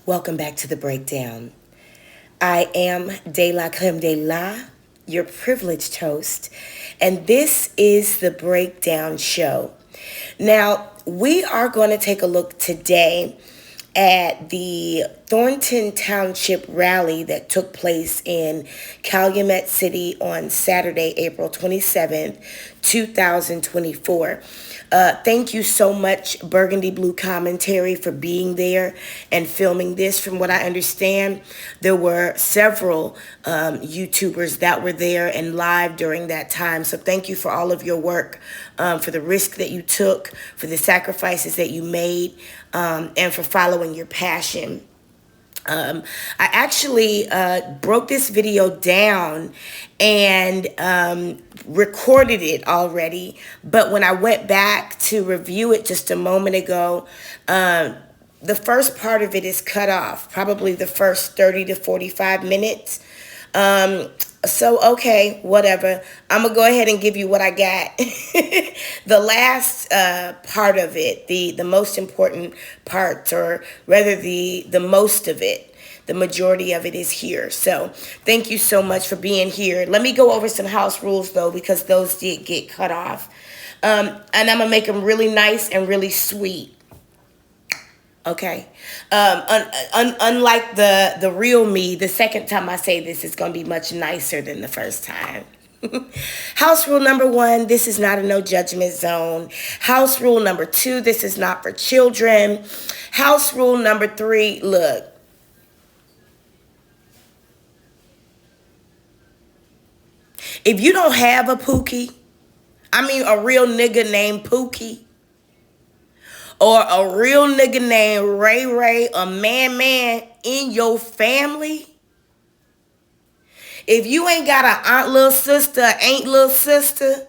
Welcome back to the breakdown. I am DELACREMEDELA, your privileged host, and this is the breakdown show. Now, we are going to take a look today at the Thornton Township rally that took place in Calumet City on Saturday, April 27th, 2024. Thank you so much, Burgundy Blue Commentary, for being there and filming this. From what I understand, there were several YouTubers that were there and live during that time. So thank you for all of your work, for the risk that you took, for the sacrifices that you made, and for following your passion. I actually broke this video down and recorded it already, but when I went back to review it just a moment ago, the first part of it is cut off, probably the first 30 to 45 minutes. So, okay, whatever. I'm going to go ahead and give you what I got. The last part of it, the most important part, or rather the most of it, the majority of it is here. So thank you so much for being here. Let me go over some house rules, though, because those did get cut off. And I'm going to make them really nice and really sweet. Okay. Unlike the real me, the second time I say this is going to be much nicer than the first time. House rule number 1, this is not a no judgment zone. House rule number 2, this is not for children. House rule number 3, look. If you don't have a Pookie, I mean a real nigga named Pookie, or a real nigga named Ray Ray, a man in your family, if you ain't got an aunt, little sister, ain't little sister,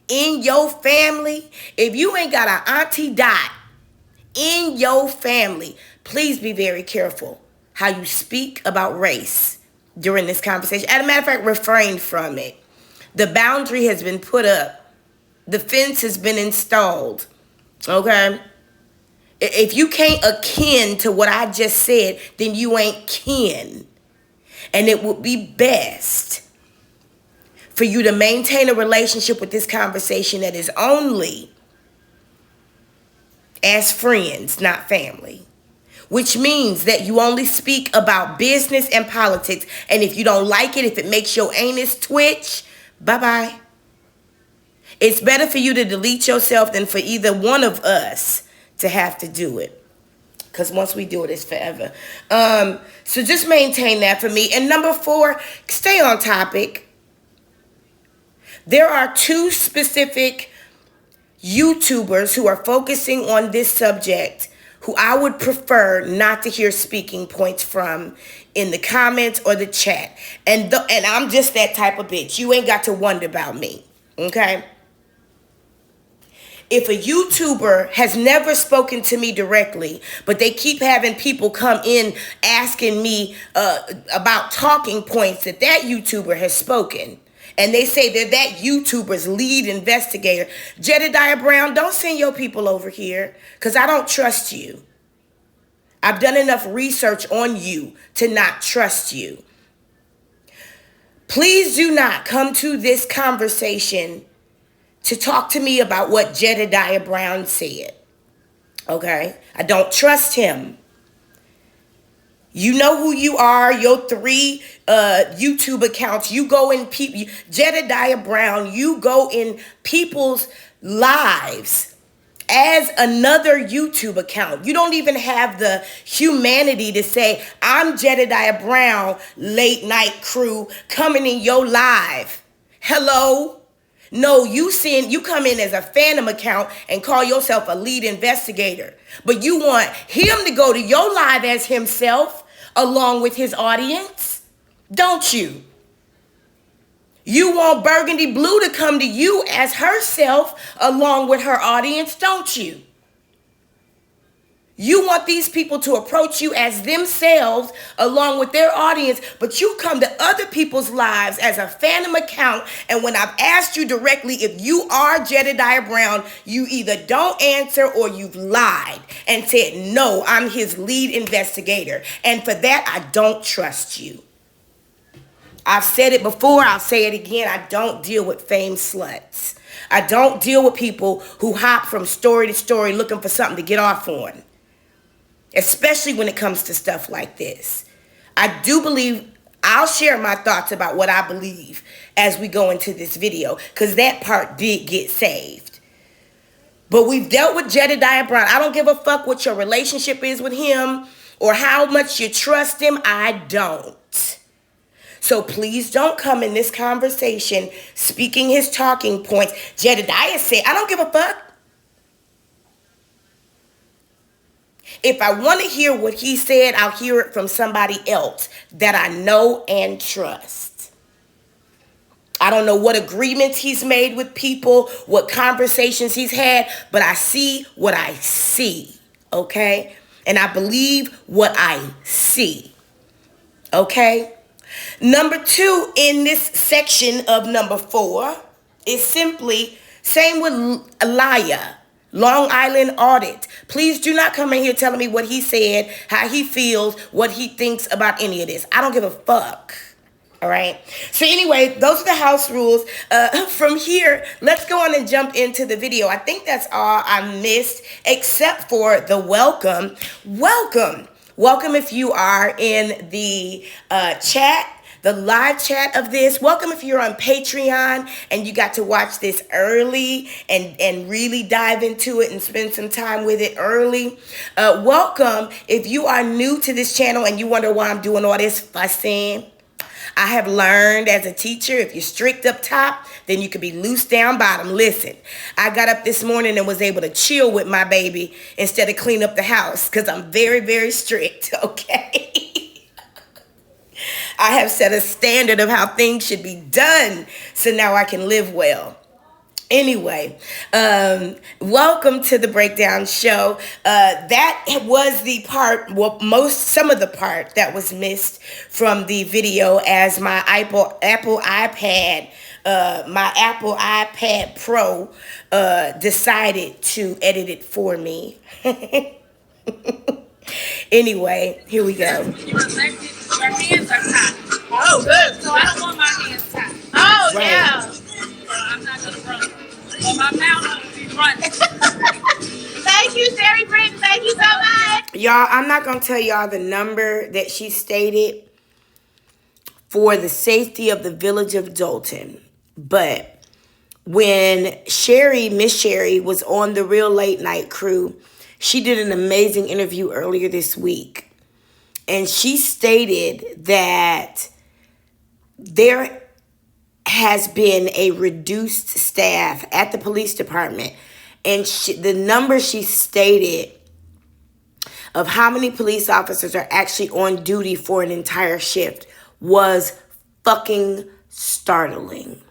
in your family, if you ain't got an auntie Dot in your family, please be very careful how you speak about race during this conversation. As a matter of fact, refrain from it. The boundary has been put up. The fence has been installed, okay? If you can't akin to what I just said, then you ain't kin. And it would be best for you to maintain a relationship with this conversation that is only as friends, not family. Which means that you only speak about business and politics. And if you don't like it, if it makes your anus twitch, bye-bye. It's better for you to delete yourself than for either one of us to have to do it. Because once we do it, it's forever. So just maintain that for me. And number 4, stay on topic. There are 2 specific YouTubers who are focusing on this subject who I would prefer not to hear speaking points from in the comments or the chat. And I'm just that type of bitch. You ain't got to wonder about me, okay? If a YouTuber has never spoken to me directly, but they keep having people come in asking me about talking points that YouTuber has spoken, and they say they're that YouTuber's lead investigator, Jedediah Brown, don't send your people over here because I don't trust you. I've done enough research on you to not trust you. Please do not come to this conversation to talk to me about what Jedediah Brown said. Okay? I don't trust him. You know who you are, your 3 YouTube accounts. You go in people, Jedediah Brown, you go in people's lives as another YouTube account. You don't even have the humanity to say, I'm Jedediah Brown, late night crew, coming in your live. Hello? No, you come in as a phantom account and call yourself a lead investigator. But you want him to go to your live as himself along with his audience, don't you? You want Burgundy Blue to come to you as herself along with her audience, don't you? You want these people to approach you as themselves along with their audience, but you come to other people's lives as a phantom account. And when I've asked you directly if you are Jedediah Brown, you either don't answer or you've lied. and said, no, I'm his lead investigator. And for that, I don't trust you. I've said it before, I'll say it again. I don't deal with fame sluts. I don't deal with people who hop from story to story looking for something to get off on. Especially when it comes to stuff like this. I do believe, I'll share my thoughts about what I believe as we go into this video, because that part did get saved. But we've dealt with Jedediah Brown. I don't give a fuck what your relationship is with him or how much you trust him. I don't. So please don't come in this conversation speaking his talking points. Jedediah said, I don't give a fuck. If I want to hear what he said, I'll hear it from somebody else that I know and trust. I don't know what agreements he's made with people, what conversations he's had, but I see what I see, okay? And I believe what I see, okay? Number 2 in this section of number 4 is simply, same with Elia. Long Island audit. Please do not come in here telling me what he said, how he feels, what he thinks about any of this. I don't give a fuck. All right. So anyway, those are the house rules. From here, let's go on and jump into the video. I think that's all I missed, except for the welcome. Welcome. Welcome if you are in the chat. The live chat of this. Welcome if you're on Patreon and you got to watch this early and really dive into it and spend some time with it early. Welcome if you are new to this channel and you wonder why I'm doing all this fussing. I have learned as a teacher, if you're strict up top, then you can be loose down bottom. Listen, I got up this morning and was able to chill with my baby instead of clean up the house because I'm very, very strict, okay? I have set a standard of how things should be done, so now I can live well. Anyway, welcome to the Breakdown Show. That was the part, well, some of the part that was missed from the video as my Apple iPad Pro decided to edit it for me. Anyway, here we go. Your hands are tied. Oh, good. So I don't want my hands tied. Oh, right. Yeah. So I'm not going to run. Well, my mouth will be running. Thank you, Sherry Britton. Thank you so much. Y'all, I'm not going to tell y'all the number that she stated for the safety of the village of Dalton. But when Miss Sherry was on the Real Late Night Crew, she did an amazing interview earlier this week. And she stated that there has been a reduced staff at the police department. And the number she stated of how many police officers are actually on duty for an entire shift was fucking startling.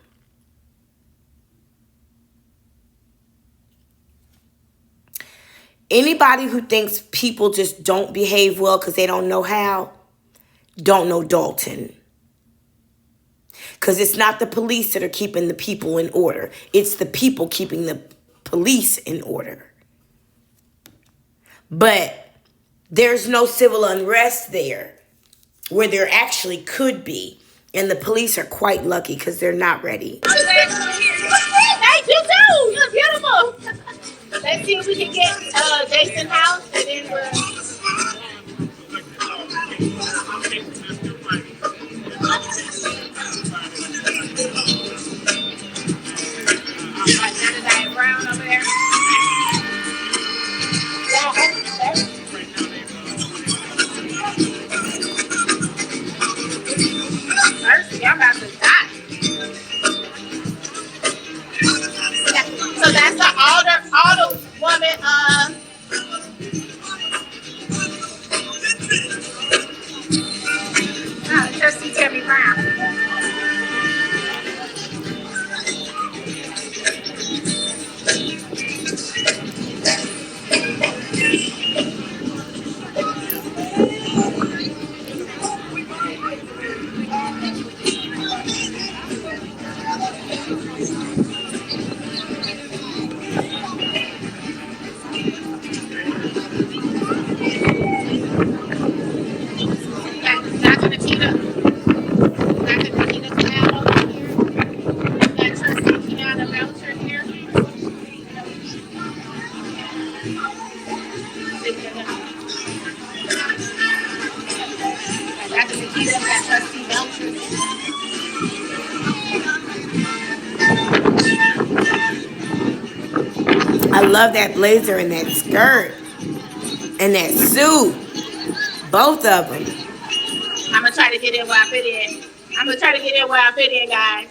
Anybody who thinks people just don't behave well because they don't know how, don't know Dalton. Because it's not the police that are keeping the people in order. It's the people keeping the police in order. But there's no civil unrest there where there actually could be. And the police are quite lucky because they're not ready. Thank you too. You're beautiful. Let's see if we can get Jason's house and then we'll... Jedediah Brown over there. Mercy, I'm about to die. So that's the older woman. Got the Nikita, got Trustee Belcher. I love that blazer and that skirt and that suit. Both of them. I'm gonna try to get in where I fit in. I'm gonna try to get in where I fit in, guys.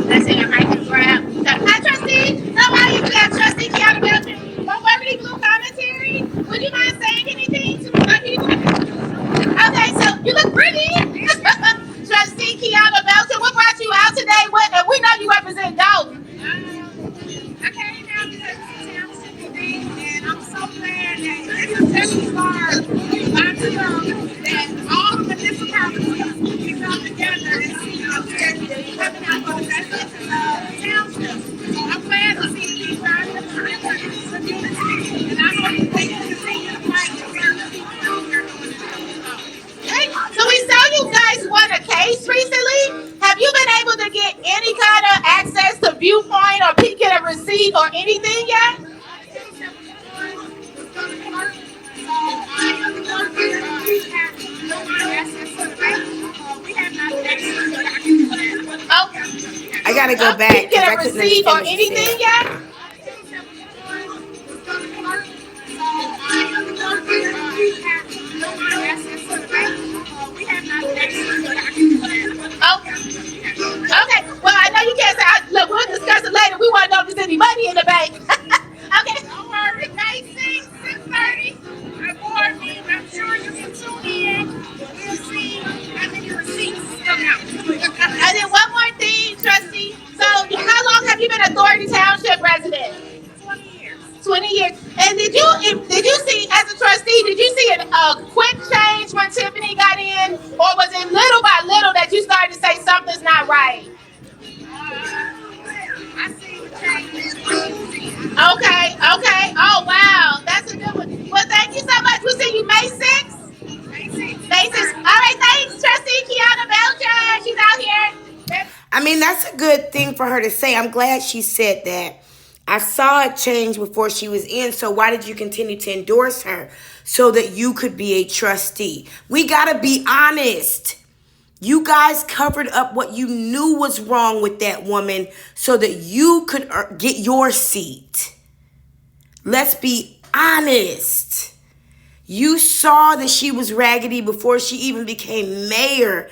Let's see if I can grab. Hi, Trustee. How are you? We got Trustee Kiana Belcher from Beverly Blue Commentary. Would you mind saying anything to my people? Okay, so you look pretty. Trustee Kiana Belcher, what brought you out today? We know you represent Dalton. I came out because it's a township event, and I'm so glad that it's a special star that all the municipalities can come together and see coming out for the rest of the township. So I'm glad to see these guys in the community, and I hope they can continue to fight for certain people out here doing this. Okay, so we saw you guys won a case recently. Have you been able to get any kind of access to Viewpoint or get a receipt or anything yet? I gotta go back. Get a receipt or anything yet? Okay. Well, I know you can't say. Look, we'll discuss it later. We want to know if there's any money in the bank. Okay. Don't worry. May 6, 6:30. Our board meeting. I'm sure you can tune in. We'll see how many receipts come out. And then one more thing, Trustee. So, how long have you been a Thornton Township resident? 20 years. 20 years. And did you see, as a trustee, did you see a quick change when Tiffany got in, or was it little by little that you started to say something's not right? I see the change. Okay. Oh wow, that's a good one. Well, thank you so much. We'll see you May 6th. May 6th. All right, thanks, Trustee Kiana Belcher. She's out here. I mean, that's a good thing for her to say. I'm glad she said that. I saw it change before she was in, so why did you continue to endorse her? So that you could be a trustee. We gotta be honest. You guys covered up what you knew was wrong with that woman so that you could get your seat. Let's be honest. You saw that she was raggedy before she even became mayor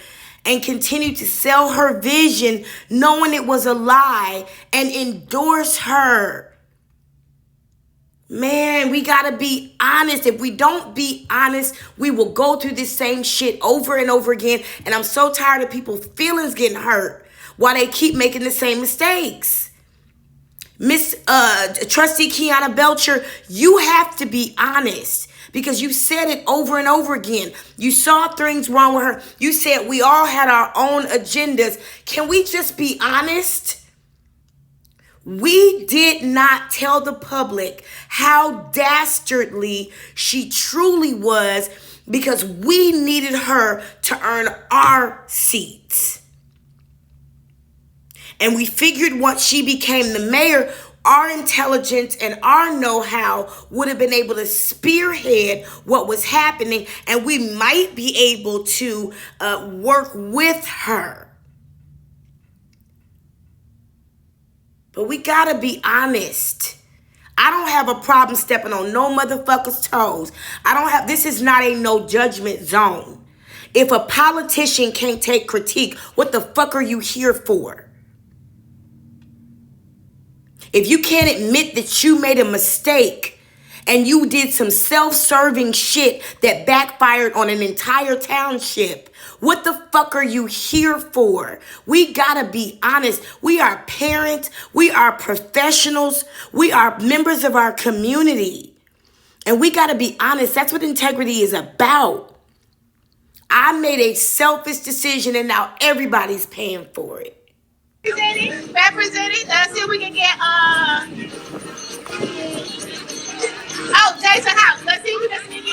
and continued to sell her vision knowing it was a lie and endorse her. Man, we gotta be honest. If we don't be honest, we will go through this same shit over and over again. And I'm so tired of people's feelings getting hurt while they keep making the same mistakes. Miss Trustee Kiana Belcher, you have to be honest because you said it over and over again. You saw things wrong with her. You said we all had our own agendas. Can we just be honest? We did not tell the public how dastardly she truly was because we needed her to earn our seats. And we figured once she became the mayor, our intelligence and our know-how would have been able to spearhead what was happening, and we might be able to work with her. But we gotta be honest. I don't have a problem stepping on no motherfucker's toes. This is not a no judgment zone. If a politician can't take critique, what the fuck are you here for? If you can't admit that you made a mistake and you did some self-serving shit that backfired on an entire township, what the fuck are you here for? We gotta be honest. We are parents. We are professionals. We are members of our community. And we gotta be honest. That's what integrity is about. I made a selfish decision and now everybody's paying for it. Representing. Let's see if we can get Jason House. Let's see if we can get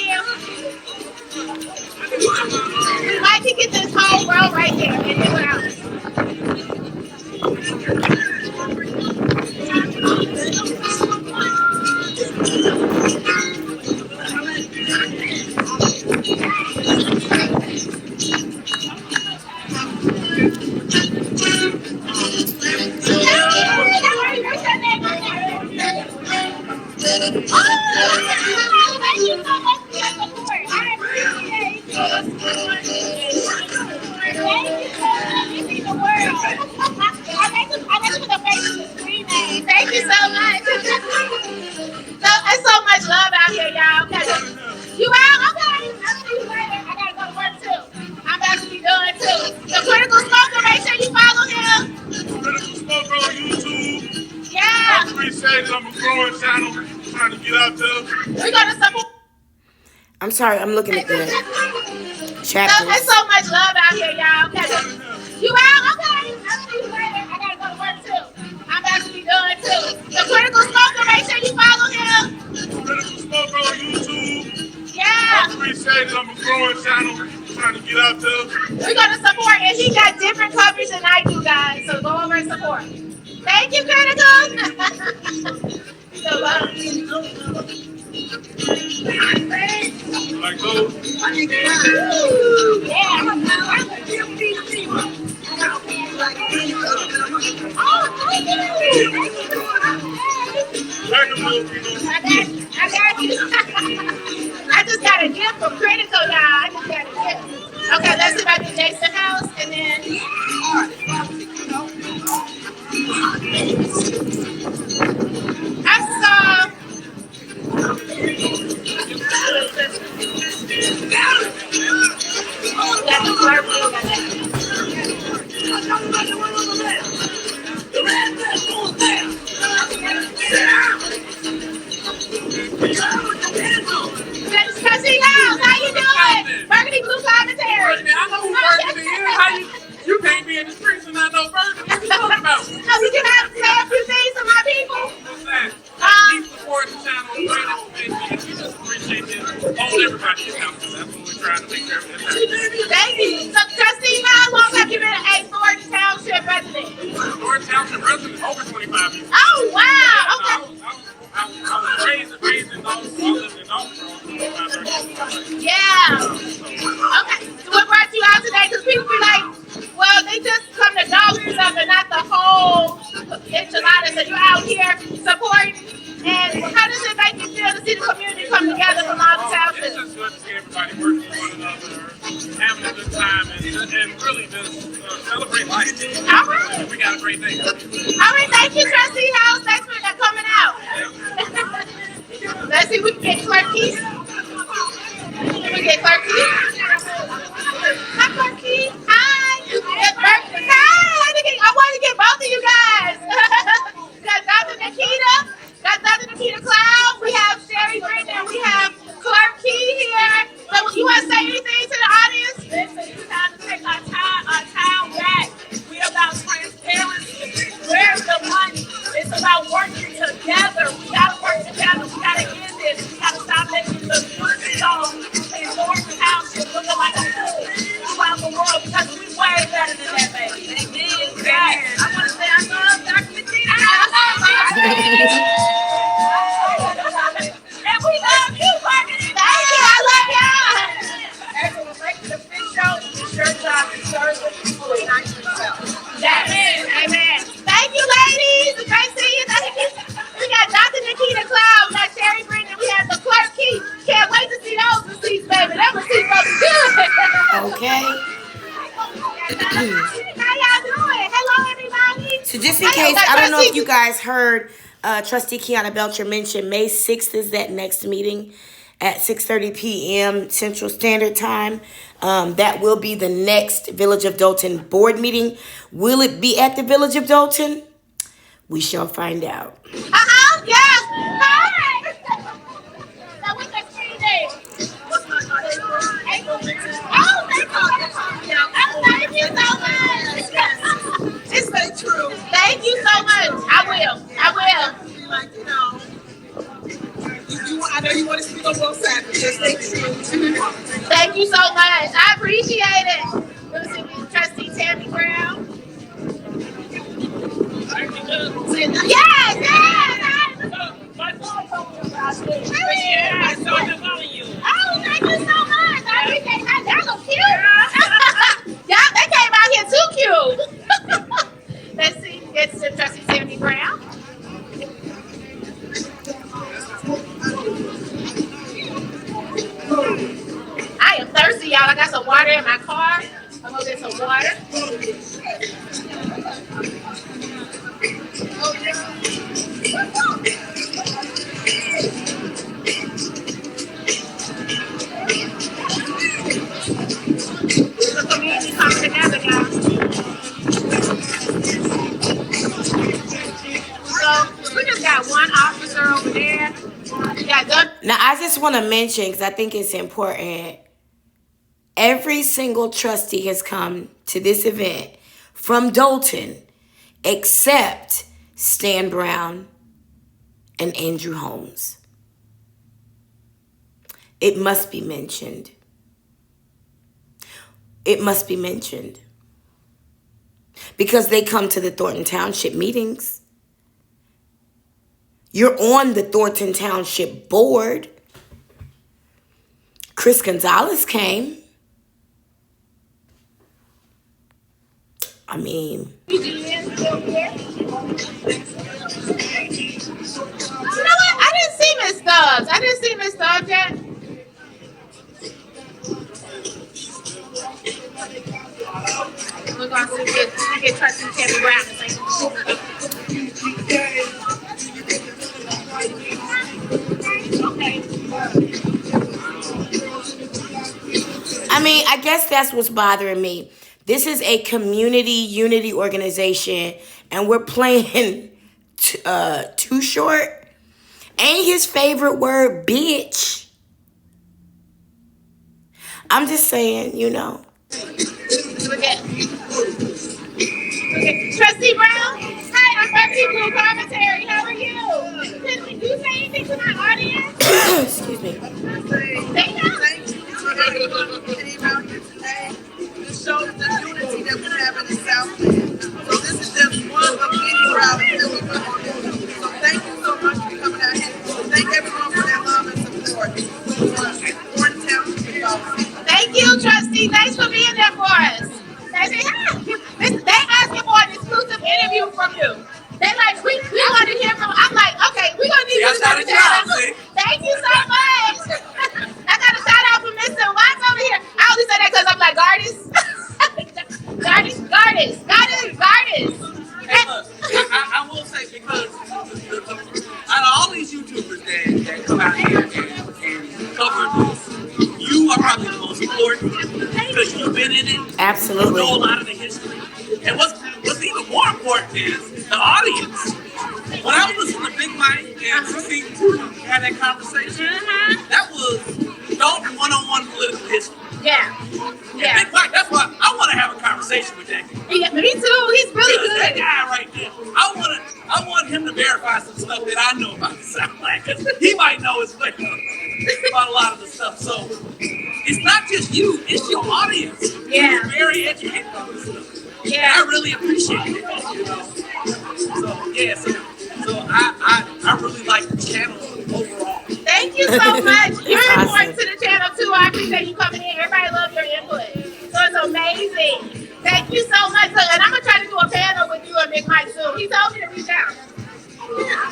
we might can get this whole row right there and then we're out. Thank you so much. There's so much love out here, y'all. You out? Okay. I'll see you later. I gotta go to work too. I'm about to be done too. The Critical Smoker, make sure you follow him. Critical Smoker on YouTube. Yeah. I appreciate it. I'm a growing channel. Trying to get out there. We're gonna support. I'm sorry, I'm looking at the chapters. There's so much love out here, y'all. You out? Okay. I'll see you later. I gotta go to work too. I'm about to be done too. The Critical Smoker, make sure you follow him. Critical Smoker on YouTube. Yeah. I appreciate it. I'm a growing channel. Trying to get out there. We're gonna support, and he got different coverage than I do, guys. So go over and support. Thank you, Critical. So love. Like those. Yeah. Oh, thank you. I got you. I just got a gift from Critical, y'all. I just got a gift. Okay, let's see if I can next the house, and then. I saw. Got the Clerk. Trustee House, how you doing? Burgundy Blue Commentary. I know who Burgundy is. How you can't be in the streets and not know Burgundy? What you talking about? Oh, we can have say a few things to my people. What's that? Keep supporting the channel. Great information. We just appreciate this. Hold everybody accountable. That's what we're trying to make sure everything happens. Thank you. So, Trustee, how long have you been a Thornton Township resident? Thornton Township resident over 25 years. Oh, wow. Okay. I was raised in those. I lived in those. Yeah. Okay. So what brought you out today? Because people be like, well, they just come to dog or something, not the whole enchilada. So you're out here supporting. And how does it make you feel to see the community come together from all the townships? It's just good to see everybody working with one another, having a good time, and really just celebrate life. All right. We got a great day. All right. Thank you, Trustee House. Thanks for coming out. Let's see if we can get Clerk Key. Can we get Clerk Key? Hi, Clerk Key. Hi. Hi. I want to get both of you guys. Got Dr. Nikita Cloud. We have Sherry Britton. We have Clerk Key here. So you want to say anything to the audience? Listen, it's time to take our town back. We're about transparency. Where's the money? It's about working together. We got to work together. We got to end this. We got to stop making the good songs in Thornton Township looking like a fool throughout the world because we way better than that, baby. Amen. Yes. I want to say I love Dr. Nikita. And we love you, Burgundy. Thank you. I love y'all. As a elected official, it's your job to serve the people and not yourself. Amen. Thank you, ladies. It's great seeing you. We got Dr. Nikita Cloud. We got Sherry Britton. We have the Clerk Key. Can't wait to see those receipts, baby. That receipt looks good. Okay. How y'all doing? Hello, everybody. So just in case, I don't know if you guys heard Trustee Kiana Belcher mention May 6th is that next meeting at 6:30 p.m. Central Standard Time. That will be the next Village of Dolton board meeting. Will it be at the Village of Dolton? We shall find out. Yeah. Hi. So what's your screen name? Oh, thank you so much. It's so true. Thank you so much. I will. Like, I know you want to speak on both sides, but just stay true. Thank you so much. I appreciate it. Trustee Tammy Brown. Yes, yes. My mom told me about this. Yeah, I saw them on you. Oh, thank you so much. I appreciate that. That was cute. Y'all, they came out here too cute. Let's see. It's Trustee Tiffany Brown. I am thirsty, y'all. I got some water in my car. I'm gonna get some water. The community coming together, y'all. So we just got one officer over there. Now, I just want to mention, because I think it's important, every single trustee has come to this event from Dolton except Stan Brown and Andrew Holmes. It must be mentioned. It must be mentioned. Because they come to the Thornton Township meetings. You're on the Thornton Township board. Chris Gonzalez came. I mean, You know what? I didn't see Miss Stubbs. I didn't see Miss Stubbs yet. We're going to get Trustee Tiffany Brown to say. I mean, I guess that's what's bothering me. This is a community unity organization, and we're playing Too Short. Ain't his favorite word bitch? I'm just saying, you know. Okay. Trustee Brown? Hi, I'm Trustee Blue Commentary. How are you? Can you say anything to my audience? Excuse me. Thank you. For everyone who came out here today. This shows the unity that we have in the Southland. So this is just one of many rallies that we put on this. So thank you so much for coming out here. Thank everyone for their love and support. Thank you, Trustee. Thanks for being there for us. They asking for an exclusive interview from you. They like, we want to hear from. I'm like, okay, we're gonna need you to come down. Thank you so much. I got a shout out for Mr. Watts over here. I only say that because I'm like Gardis. Hey, look, I will say, because out of all these YouTubers that come out here and cover this, you are probably the most important because you've been in it. Absolutely. You know a lot of the history. And what's even more important is the audience. When I was listening to Big Mike and Susie had that conversation, that was Dalton one-on-one political history. Yeah. And Big Mike, that's why I want to have a conversation with that guy. Yeah, me too. He's really good. That guy right there. I want him to verify some stuff that I know about the Southland, because he might know as well about a lot of the stuff. So it's not just you, it's your audience. Yeah. You're very educated on this stuff. Yeah. And I really appreciate it. You know? So yeah, so I really like the channel overall. Thank you so much. You're Awesome. important to the channel too. I appreciate you coming in. Everybody loves your input. So it's amazing. Thank you so much. So, and I'm gonna try to do a panel with you and Big Mike soon. He told me to reach out.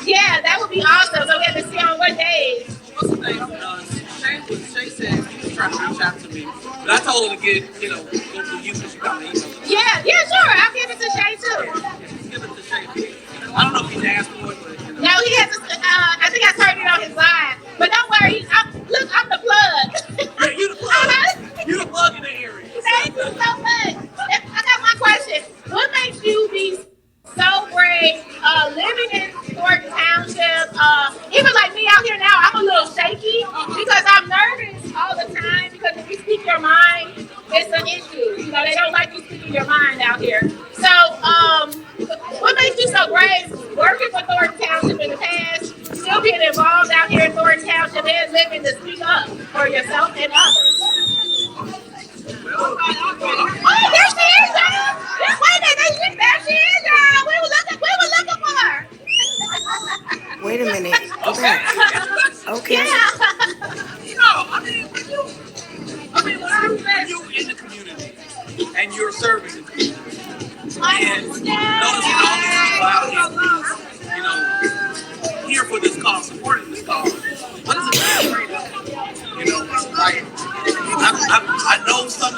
Yeah, that would be awesome. So we have to see on what days. What's the name? Shay said he was trying to reach out to me, but I told her to get, go to you because you got my email. Yeah, sure. I'll give it to Shay too. Just give it to Shay. I don't know if he's asked for it, but No, he has. I think I turned it on his line. But don't worry. I'm the plug. Yeah, you the plug. You the plug in the area. Thank you so much. I got one question. What makes you be so brave living in Thornton Township? Even like me out here now, I'm a little shaky because I'm nervous all the time because if you speak your mind, it's an issue. You know, they don't like you speaking your mind out here. So, what makes you so brave working for Thornton Township in the past, still being involved out here in Thornton Township and living to speak up for yourself and others? Oh, there she is, y'all! Wait a minute, there she is, y'all! We were looking for her. Okay. Okay. When you in the community and you're serving the community, and noticing all these people out here, here for this cause, supporting this cause, what is it to be afraid of? Like I know most of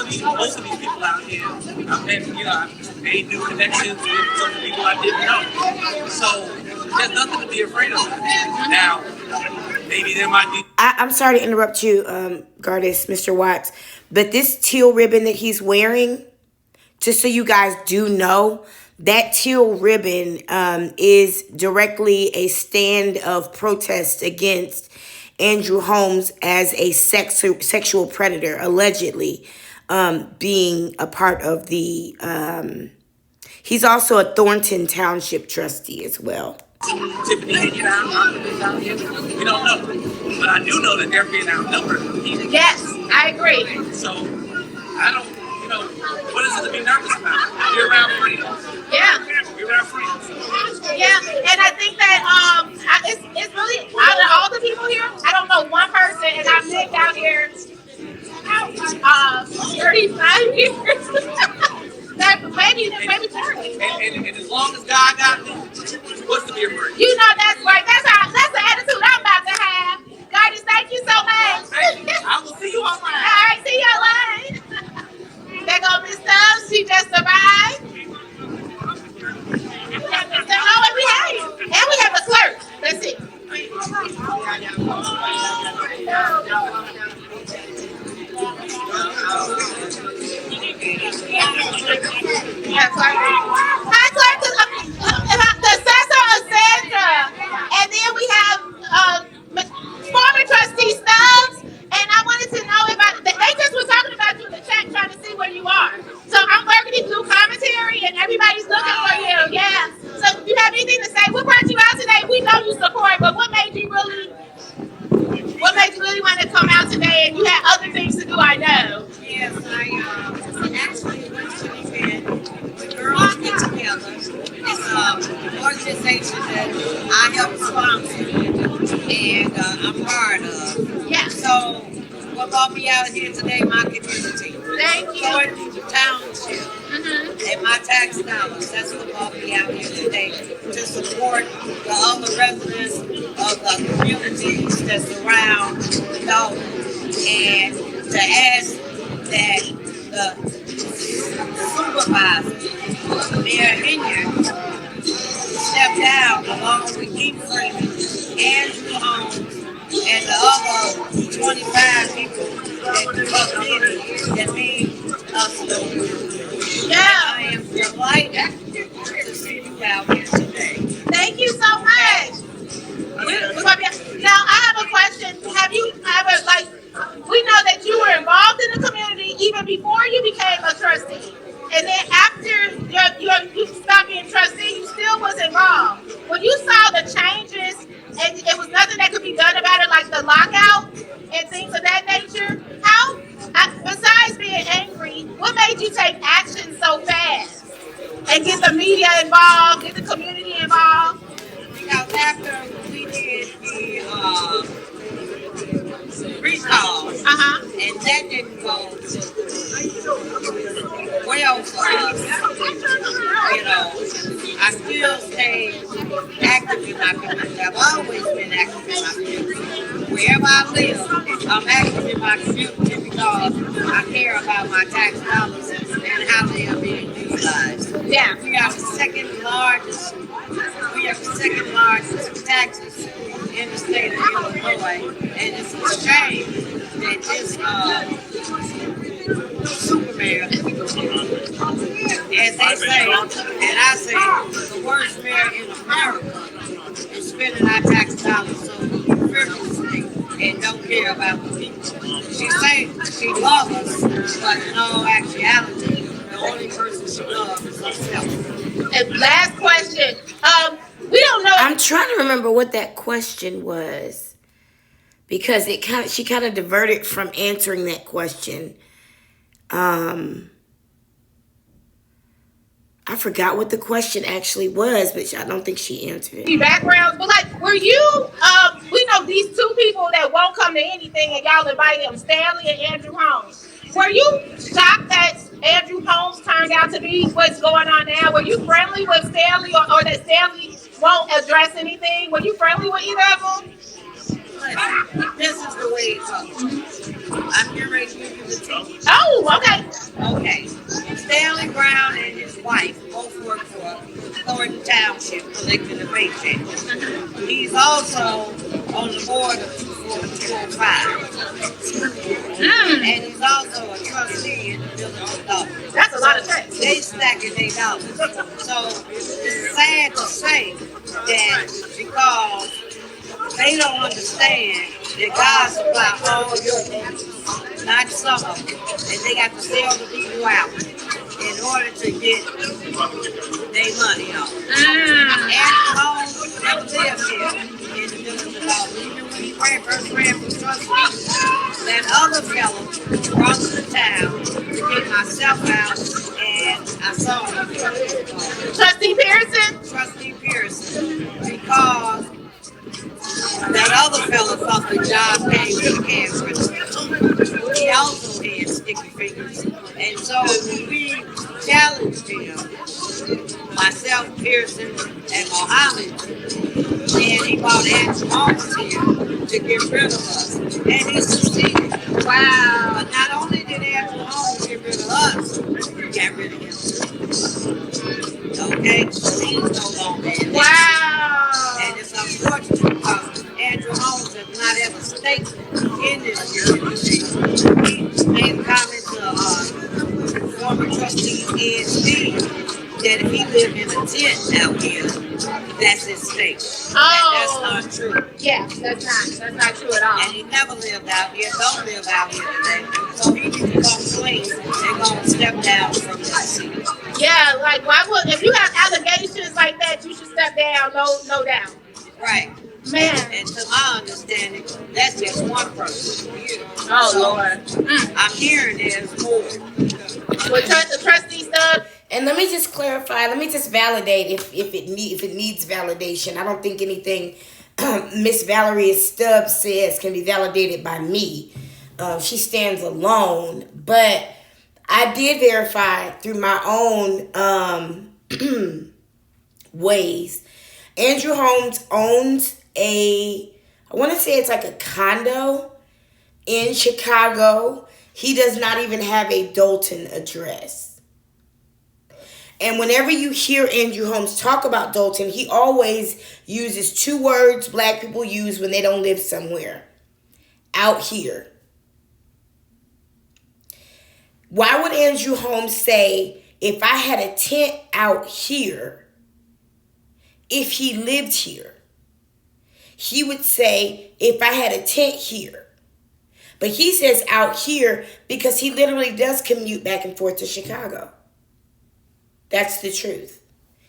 these people out here. I've I've made new connections with some people I didn't know. So there's nothing to be afraid of. Now, maybe there might be. I'm sorry to interrupt you, Gardis, Mr. Watts, but this teal ribbon that he's wearing, just so you guys do know, that teal ribbon is directly a stand of protest against Andrew Holmes as a sexual predator, allegedly being a part of the. He's also a Thornton Township trustee as well. Tiffany Henyard, we don't know, but I do know that they're being outnumbered. Yes, I agree. So I don't, what is it to be nervous about? We're around freedom. Yeah. We're around freedom. Yeah, and I think that it's really, out of all the people here, I don't know one person, and I've lived out here 35 years. maybe 30. And as long as God got me, what's to be afraid? That's right. That's the attitude I'm about to have. God, just thank you so much. Thank you. I will see you online. All right, see you online. There go Miss Stubbs. She just survived. And we have the clerk. That's it. Hi, Clerk. The assessor of Sandra. And then we have former trustee Stubbs. And I wanted to know they just were talking about you in the chat, trying to see where you are. So I'm working through commentary, and everybody's looking for you. Yeah. So if you have anything to say, what brought you out today? We know you support, but what made you really want to come out today? And you had other things to do, I know. Yes, I actually went to the event. The girls get together. It's an organization that I help sponsor, and I'm part of. Yeah. So what brought me out here today? My community. Thank you. Going to Township. And my tax dollars. That's what brought me out here today, to support the other residents of the communities that surround Dalton, and to ask that the supervisor, Mayor Henyard, step down along with Tiffany, Andrew Holmes, and the other 25 people that come in that made us know. Yeah. I am delighted to see you out here today. Thank you so much. Now, I have a question. Have you ever, we know that you were involved in the community even before you became a trustee. And then after you stopped being trustee, you still was involved. When you saw the changes and it was nothing that could be done about it, like the lockout and things of that nature, besides being angry, what made you take action so fast and get the media involved, get the community involved? Because after we did the recall, and that didn't go well for us, I still stay active in my community. I've always been active in my community. Wherever I live, I'm active in my community because I care about my tax dollars and how they are being utilized. Yeah. We are the second largest taxes in the state of Illinois, and it's a shame that this super mayor, as they say, and I say, the worst mayor in America is spending our tax dollars so frivolously and don't care about the people. She says she loves us, but in all actuality, the only person she loves is herself. And last question. We don't know. I'm trying to remember what that question was, because she kind of diverted from answering that question. I forgot what the question actually was, but I don't think she answered it. Backgrounds, but like, were you? We know these two people that won't come to anything, and y'all invite them, Stanley and Andrew Holmes. Were you shocked that Andrew Holmes turned out to be what's going on now? Were you friendly with Stanley, or that Stanley won't address anything? Were you friendly with either of them? This is the way it goes. I'm getting ready to give you the tea. Oh, okay. Okay. Stanley Brown and his wife both work for Clerk Township, collecting the paycheck. He's also on the board of 205. And he's also a trustee in the village of Dollars. That's a lot of checks. They stacking their dollars. So it's sad to say that because they don't understand that God supply all your needs, not some of them. And they got to sell the people out in order to get their money on. Andrew Holmes never lived here in the village of Dollars. Even when he first ran for trustee, that other fellow brought to the town to get myself out, and I saw him. Trustee Pearson? Trustee Pearson, because that other fellow thought the job came with a cash register. He also had sticky fingers. And so we challenged him, myself, Pearson, and Mohammed. And he brought Andrew Holmes here to get rid of us. And he succeeded. Wow. But not only did Andrew Holmes get rid of us, he got rid of him. Okay? So he's no longer in there. Wow. And it's unfortunate because Andrew Holmes has not ever stated in this community. He made a comment to former trustee ESD that if he lived in a tent out here, that's his state. Oh. And that's not true. Yeah, that's not true at all. And he never lived out here, don't live out here today. So he needs to come clean and go and step down from the seat. Yeah, like why would, if you have allegations like that, you should step down, no doubt. Right. Man. And to my understanding, that's just one person. Oh, so, Lord. I'm hearing there's more. With the trustee stuff. And let me just clarify. Let me just validate if it needs validation. I don't think anything Miss Valeria Stubbs says can be validated by me. She stands alone, but I did verify through my own ways. Andrew Holmes owns I want to say it's like a condo in Chicago. He does not even have a Dalton address. And whenever you hear Andrew Holmes talk about Dalton, he always uses two words black people use when they don't live somewhere. Out here. Why would Andrew Holmes say, if I had a tent out here, if he lived here? He would say, if I had a tent here. But he says out here because he literally does commute back and forth to Chicago. That's the truth.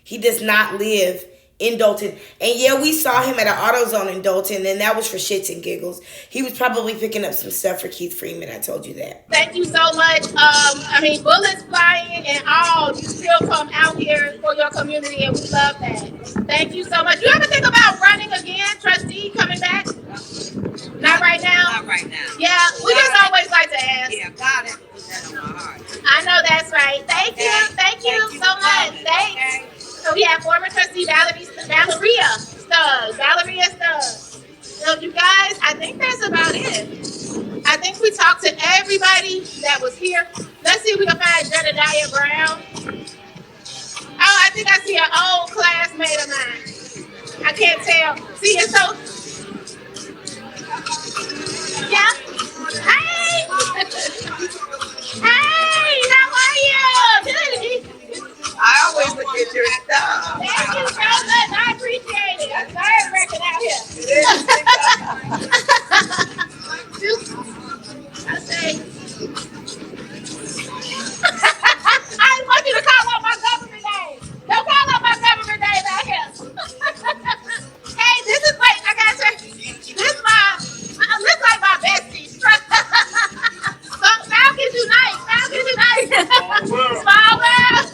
He does not live in Dalton. And yeah, we saw him at an AutoZone in Dalton, and that was for shits and giggles. He was probably picking up some stuff for Keith Freeman. I told you that. Thank you so much. Bullets flying and all, you still come out here for your community, and we love that. Thank you so much. You ever think about running again, trustee, coming back? Not right now? Not right now. Yeah, we just always like to ask. Yeah, God has put that on my heart. I know that's right. Thank you so much. Thanks. So we have former trustee Valeria Stubbs. So you guys, I think that's about it. I think we talked to everybody that was here. Let's see if we can find Jedediah Brown. Oh, I think I see an old classmate of mine. I can't tell. See, it's so... Yeah. Hey! Hey, how are you? I always look at your stuff. Thank you so much. I appreciate it. I'm sorry working out here. I say, I want you to call out my government name. Don't call out my government name out here. Hey, this is like, I gotta say, this like my bestie. Falcons unite. Small world.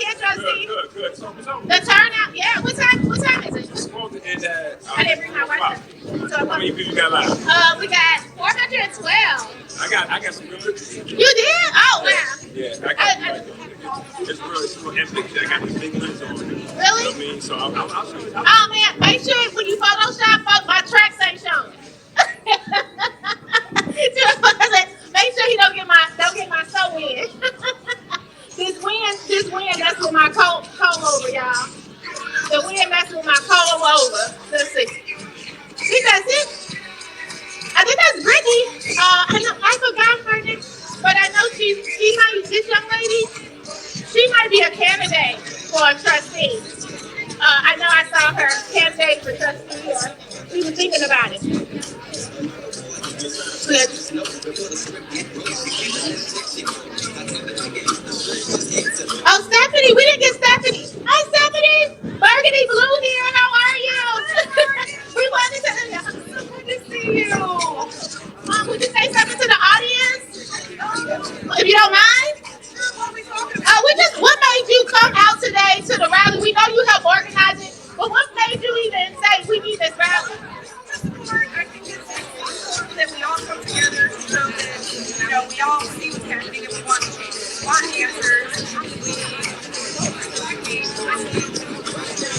here, Trustee? Good. So, The turnout, yeah. What time is it? it's supposed to end at. I didn't bring my wife. So How many people you got live? we got 412. I got some good pictures. You did? Oh, wow. Yeah, I got it's real epic. I got the big ones on. Really? You know what I mean? So I'll show you. Oh, man. Make sure when you Photoshop, my tracks ain't shown. Make sure he don't get my sew in. This wind that's with my comb over, y'all. The wind messing with my comb over. Let's see. I think that's it. I think that's Brittany. I forgot her name, but I know she might. This young lady, she might be a candidate for a trustee. I know I saw her candidate for trustee, or she was thinking about it. Oh, Stephanie, we didn't get Stephanie. Hi, Stephanie. Burgundy Blue here. How are you? We wanted to. Good to see you. Would you say something to the audience, if you don't mind? What made you come out today to the rally? We know you helped organize it, but what made you even say we need this rally? I think it's that we all come together so that we all see what's happening and we want answers.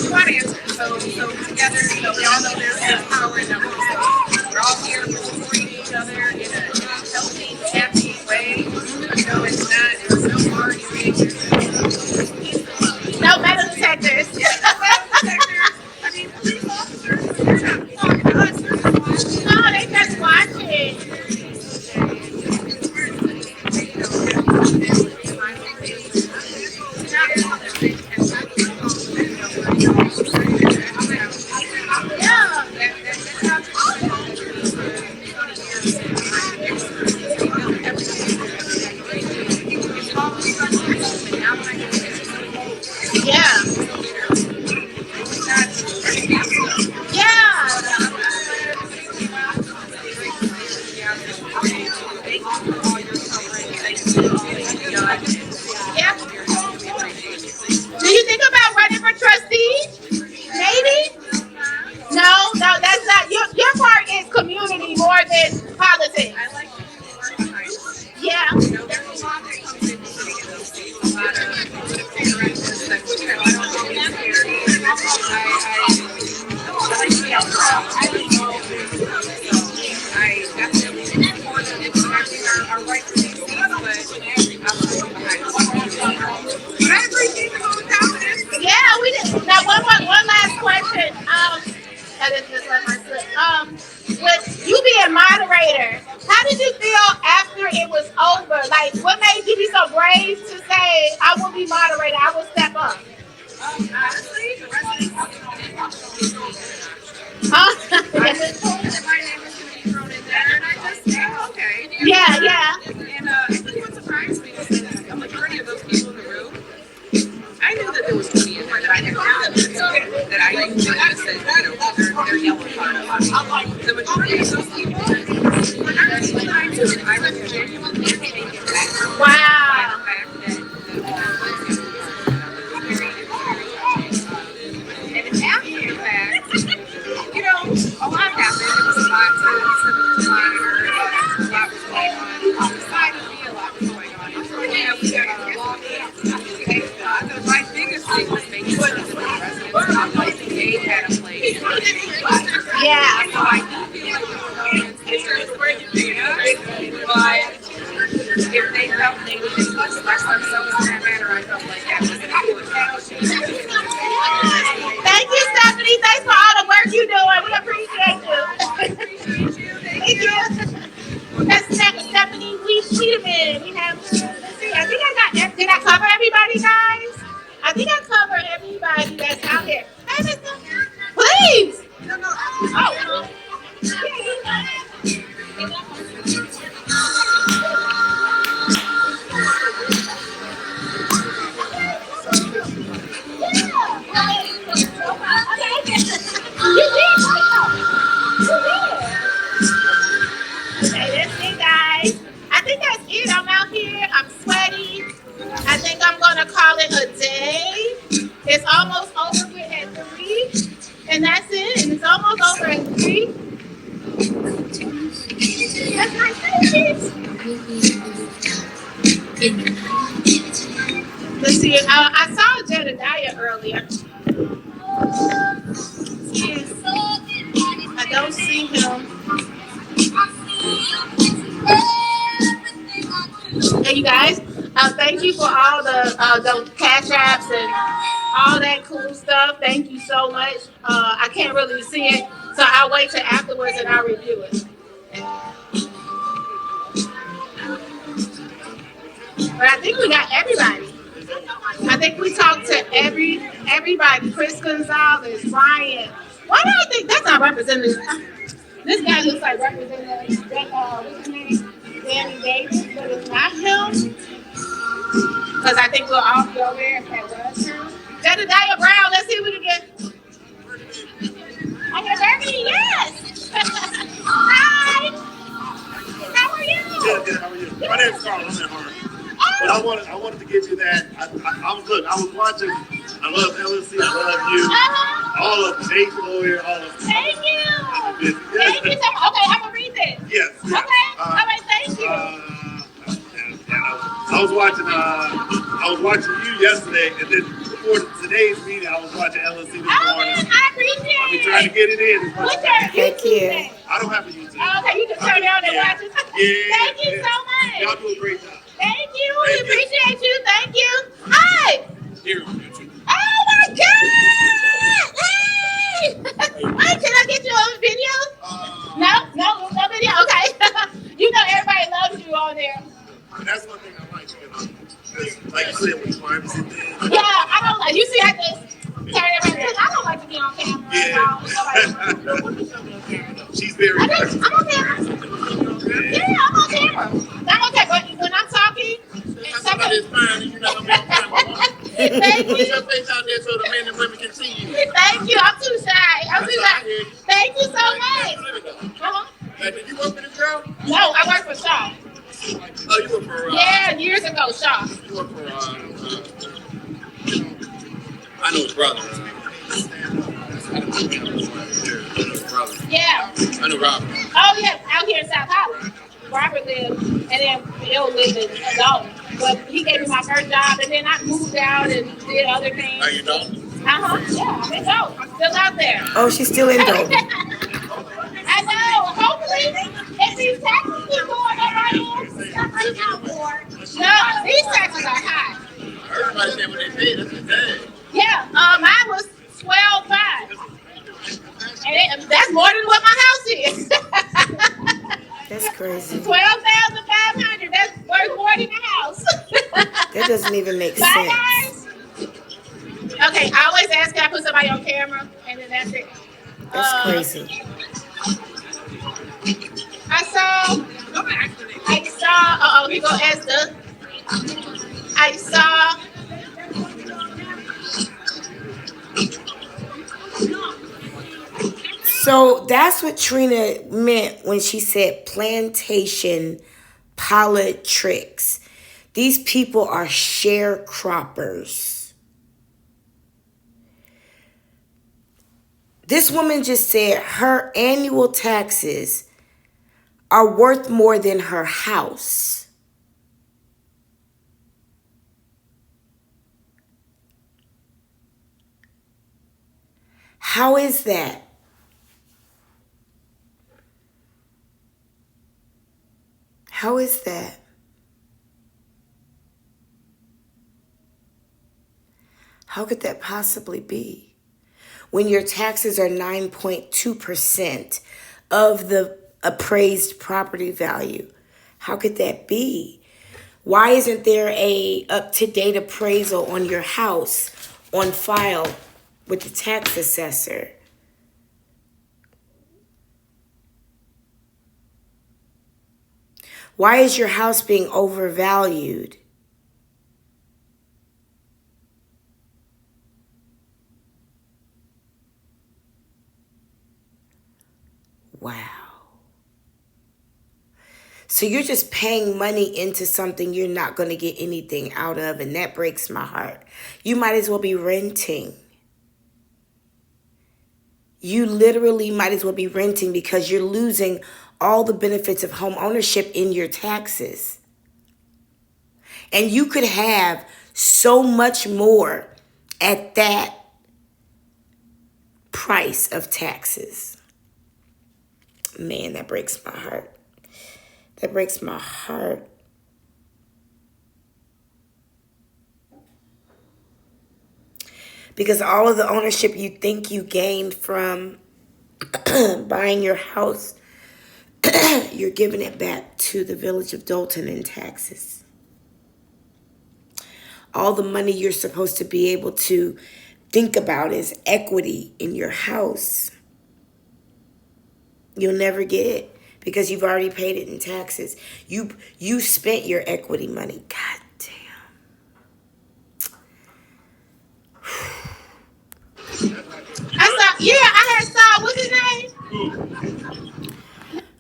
We want answers. So together, we all know there's power in numbers. So we're all here supporting each other in a healthy, happy way. There's no arguing. No metal detectors. I mean, police officers, they're not talking to us, they're just watching. No, they just watching. Do you think about running for trustee? Maybe? No, that's not. Your part is community more than politics. I like Yeah. there's a lot that comes into sitting in those seats, a lot of interactions that, I don't always carry. I like to be outside. I definitely support protecting our right to these seats, but I'm behind the scenes. But I appreciate the whole confidence. Yeah, we did. Now, one last question. I didn't just let my slip. With you being moderator, how did you feel after it was over? Like, what made you be so brave to say, I will be moderator, I will step up? Honestly, the residents Huh? I was told that my name was going to be thrown in there, and I just said, okay. Yeah. And I think what surprised me was that a majority of those people in the room, I knew that there was money in there that I didn't have that I usually just said, they're yelling fun about me. The majority of those people were not really kind to me. I was genuinely taken back Wow. by the fact that and after the fact, a lot happened. It was a lot to monitor. A lot was going on the side of me. A lot was going on internally. We got a long my biggest thing was making sure that the residents they had a place. Yeah. So I do feel like it's where you do it, but if they felt they needed to express themselves in that manner, I felt like that was important. Thank you, Stephanie. Thanks for all the work you're doing. We appreciate you. Thank you. That's Stephanie Weed-Cheatham. We have, let's see, did I cover everybody, guys? I think I covered everybody that's out here. Hey, Mr. Please. Oh. Okay, that's it, guys. I think that's it. I'm out here. I'm sweaty. I think I'm going to call it a day. saw Jedediah earlier. Yes. I don't see him. Hey, you guys, thank you for all the cash apps and all that cool stuff. Thank you so much. I can't really see it, so I'll wait till afterwards and I'll review it. But I think we got everybody. I think we talked to everybody. Chris Gonzalez, Ryan. Why do I think that's not representative? This guy looks like representative. What's his name? Danny Davis, but it's not him. Because I think we'll all be over there if that was true. Jedediah Brown, let's see if we can get. I can Bernie, yes. Hi. How are you? Good, how are you? My name's Carl, I'm at Harvard. But I wanted to give you that. I was watching. I love LSC, I love you. All of them, Nate Lawyer, all of them. Thank you. Thank you so much. Okay, I'm going to read this. Yes. Okay, all right, thank you. I was watching you yesterday, and then before today's meeting, I was watching LSC this morning. I appreciate it. I've been trying to get it in. What's your YouTube name? I don't have a YouTube. Okay, you can turn it on and watch it. Yeah. Thank you so much. Y'all do a great job. Thank you. We appreciate you. Thank you. Hi. Here on YouTube. Oh my God. Hey. Wait, can I get you on video? No video. Okay. You know everybody loves you on there. And that's one thing I like. Like you said, with privacy thing. Yeah, I don't like. You see, I just turn everything. I don't like to be on camera. Yeah. She's very. I'm on camera. Yeah, I'm on camera. I'm okay, but when I'm talking, somebody's fine, you're not gonna be on camera. Thank you. Put your face out there so the men and women can see you. Thank you. I'm too shy. Thank you so much. Did you work for this girl? No, I work for Shaw. Oh, you work for? Yeah, years ago, Shaw. You work for? I know his brother. Yeah. I know Robert. Oh yeah, out here in South Holland. Robert lived, and then Bill lived in Dalton. But he gave me my first job, and then I moved out and did other things. Are you Dalton? Yeah, I'm in Dalton. I'm still out there. Oh, she's still in Dalton. I know. Hopefully, if these taxes keep going up right here, somebody's out more. No, these taxes are high. Everybody said what they paid. That's the thing. Yeah, mine was $12,500. And that's more than what my house is. That's crazy. $12,500. That's worth more than the house. That doesn't even make Bye, sense. guys. Okay, I always ask, can I put somebody on camera? And then that's it. That's crazy. Here go Esther. I saw. So that's what Trina meant when she said plantation politics. These people are sharecroppers. This woman just said her annual taxes are worth more than her house. How is that? How is that? How could that possibly be? When your taxes are 9.2% of the appraised property value. How could that be? Why isn't there a up-to-date appraisal on your house on file with the tax assessor? Why is your house being overvalued? Wow. So you're just paying money into something you're not going to get anything out of, and that breaks my heart. You might as well be renting. You literally might as well be renting because you're losing all the benefits of home ownership in your taxes. And you could have so much more at that price of taxes. Man, that breaks my heart. That breaks my heart. Because all of the ownership you think you gained from buying your house, you're giving it back to the village of Dalton in taxes. All the money you're supposed to be able to think about is equity in your house. You'll never get it because you've already paid it in taxes. You spent your equity money. God I had saw, what's his name?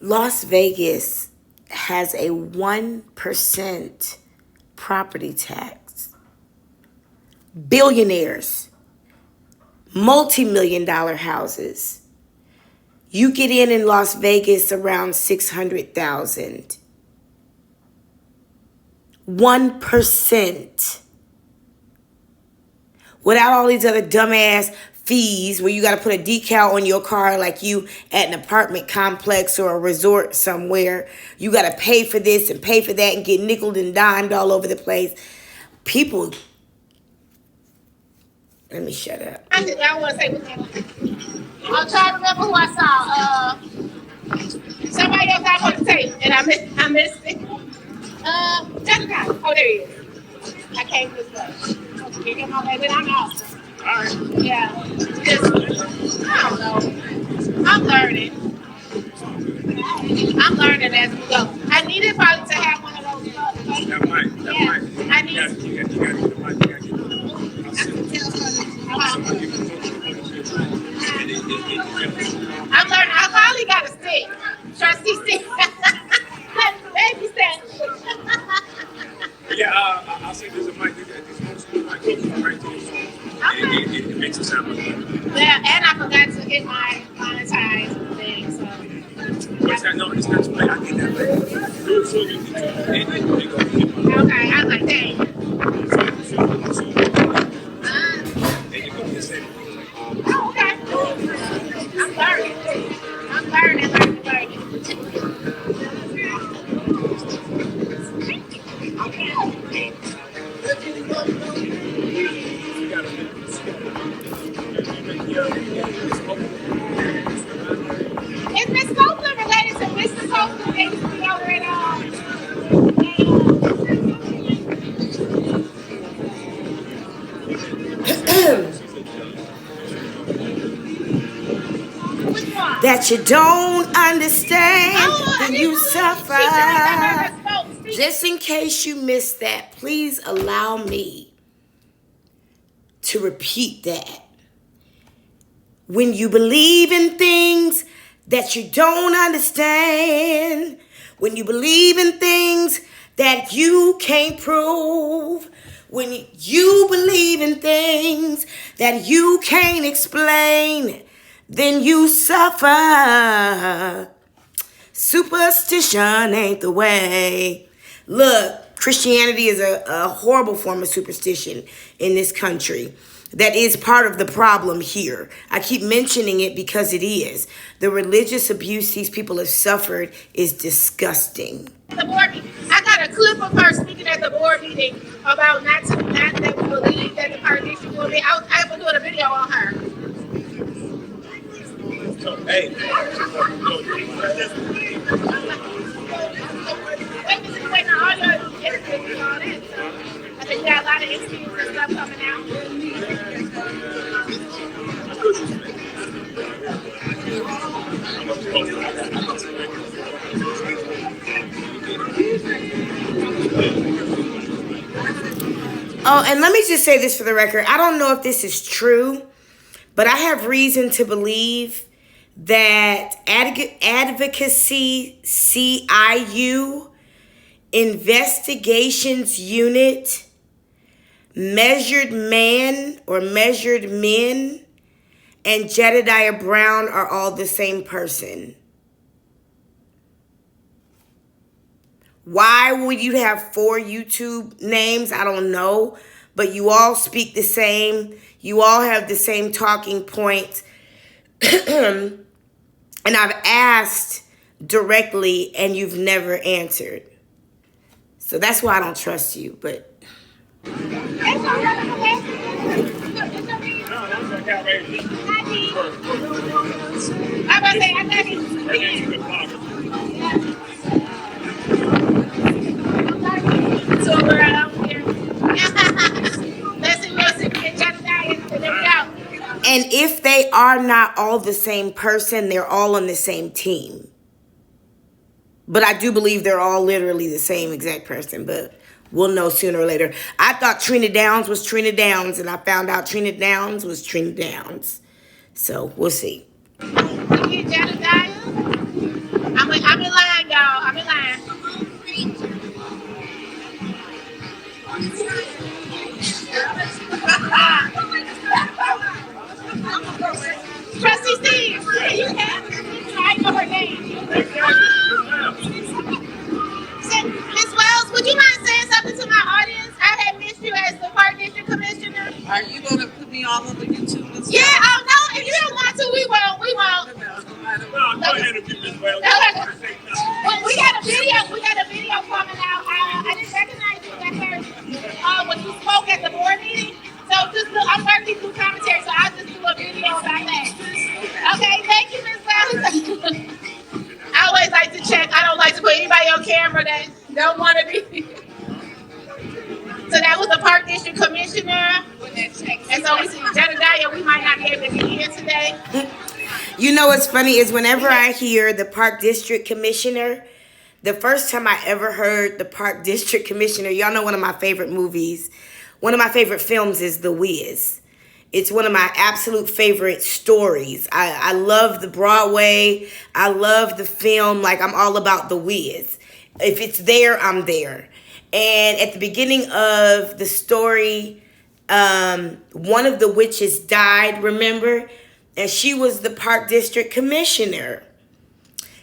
Las Vegas has a 1% property tax. Billionaires, multi-million-dollar houses. You get in Las Vegas around $600,000. 1%. Without all these other dumbass fees where you got to put a decal on your car like you at an apartment complex or a resort somewhere. You got to pay for this and pay for that and get nickeled and dimed all over the place. People, let me shut up. I want to say what's name. I'm trying to remember who I saw. Somebody else I want to say, and I missed it. Jedediah. Oh, there he is. I came this way. Okay, come on, baby. I'm out. All right. Yeah. Just, I don't know. I'm learning. I'm learning as we go. I needed probably to have one of those. That mic. I need. You gotta get the mic. You gotta get the mic. I'll send it. I'm learning. I finally got a stick. Trustee stick. Baby stick. Yeah, I'll say there's a mic. There's no school mic right there. It makes it sound much better. Yeah, and I forgot to get my monetized thing, so. What's that? No, it's not too late. I get that later. Do it so you can go. Okay, I was like, dang. Oh, okay. I'm learning. Is Miss Copeland related to Mr. Copeland? They used to be over at which one? That you don't understand and you suffer. Just in case you missed that, please allow me to repeat that. When you believe in things that you don't understand, when you believe in things that you can't prove, when you believe in things that you can't explain, then you suffer. Superstition ain't the way. Look, Christianity is a horrible form of superstition in this country. That is part of the problem here. I keep mentioning it because it is. The religious abuse these people have suffered is disgusting. The board meeting. I got a clip of her speaking at the board meeting about not that we believe that the Kardashians will be. I was doing a video on her. Hey. Waiting on all your interviews and all that. So I think we got a lot of interviews and stuff coming out. Oh, and let me just say this for the record. I don't know if this is true, but I have reason to believe that Advocacy CIU Investigations Unit, Measured Man or Measured Men, and Jedediah Brown are all the same person. Why would you have 4 YouTube names? I don't know. but you all speak the same. You all have the same talking points. And I've asked directly and you've never answered. So that's why I don't trust you, but and if they are not all the same person, they're all on the same team. But I do believe they're all literally the same exact person, but we'll know sooner or later. I thought Trina Downs was Trina Downs, and I found out Trina Downs was Trina Downs. So we'll see. Jedediah? I'm in line, y'all. I'm in line. Trustee Steve, you have I know her name. Ms. Wells, would you mind saying something to my audience? I had missed you as the Park District Commissioner. Are you going to put me all over YouTube? Yeah, oh no, if you don't want to, we won't. We won't. No, go ahead and Ms. Wells. Well, we got a video coming out. I didn't recognize you at first when you spoke at the board meeting. So I'm working through commentary, so I'll just do a video about that. Okay, thank you, Ms. Wells. I always like to check. I don't like to put anybody on camera that don't want to be. So that was the Park District Commissioner. And so we see Jedediah, we might not be able to be here today. You know what's funny is whenever I hear the Park District Commissioner, the first time I ever heard the Park District Commissioner, y'all know one of my favorite movies, one of my favorite films is The Wiz. It's one of my absolute favorite stories. I love the Broadway. I love the film. Like, I'm all about The Wiz. If it's there, I'm there. And at the beginning of the story, one of the witches died, remember? And she was the Park District Commissioner.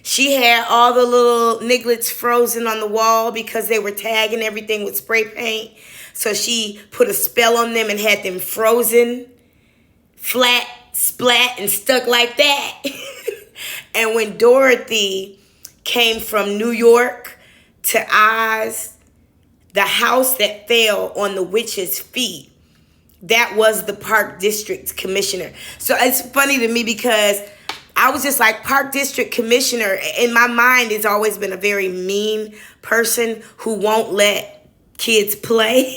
She had all the little nigglets frozen on the wall because they were tagging everything with spray paint. So she put a spell on them and had them frozen, flat, splat, and stuck like that. And when Dorothy came from New York to Oz, the house that fell on the witch's feet, that was the Park District Commissioner. So it's funny to me because I was just like, Park District Commissioner, in my mind, has always been a very mean person who won't let kids play.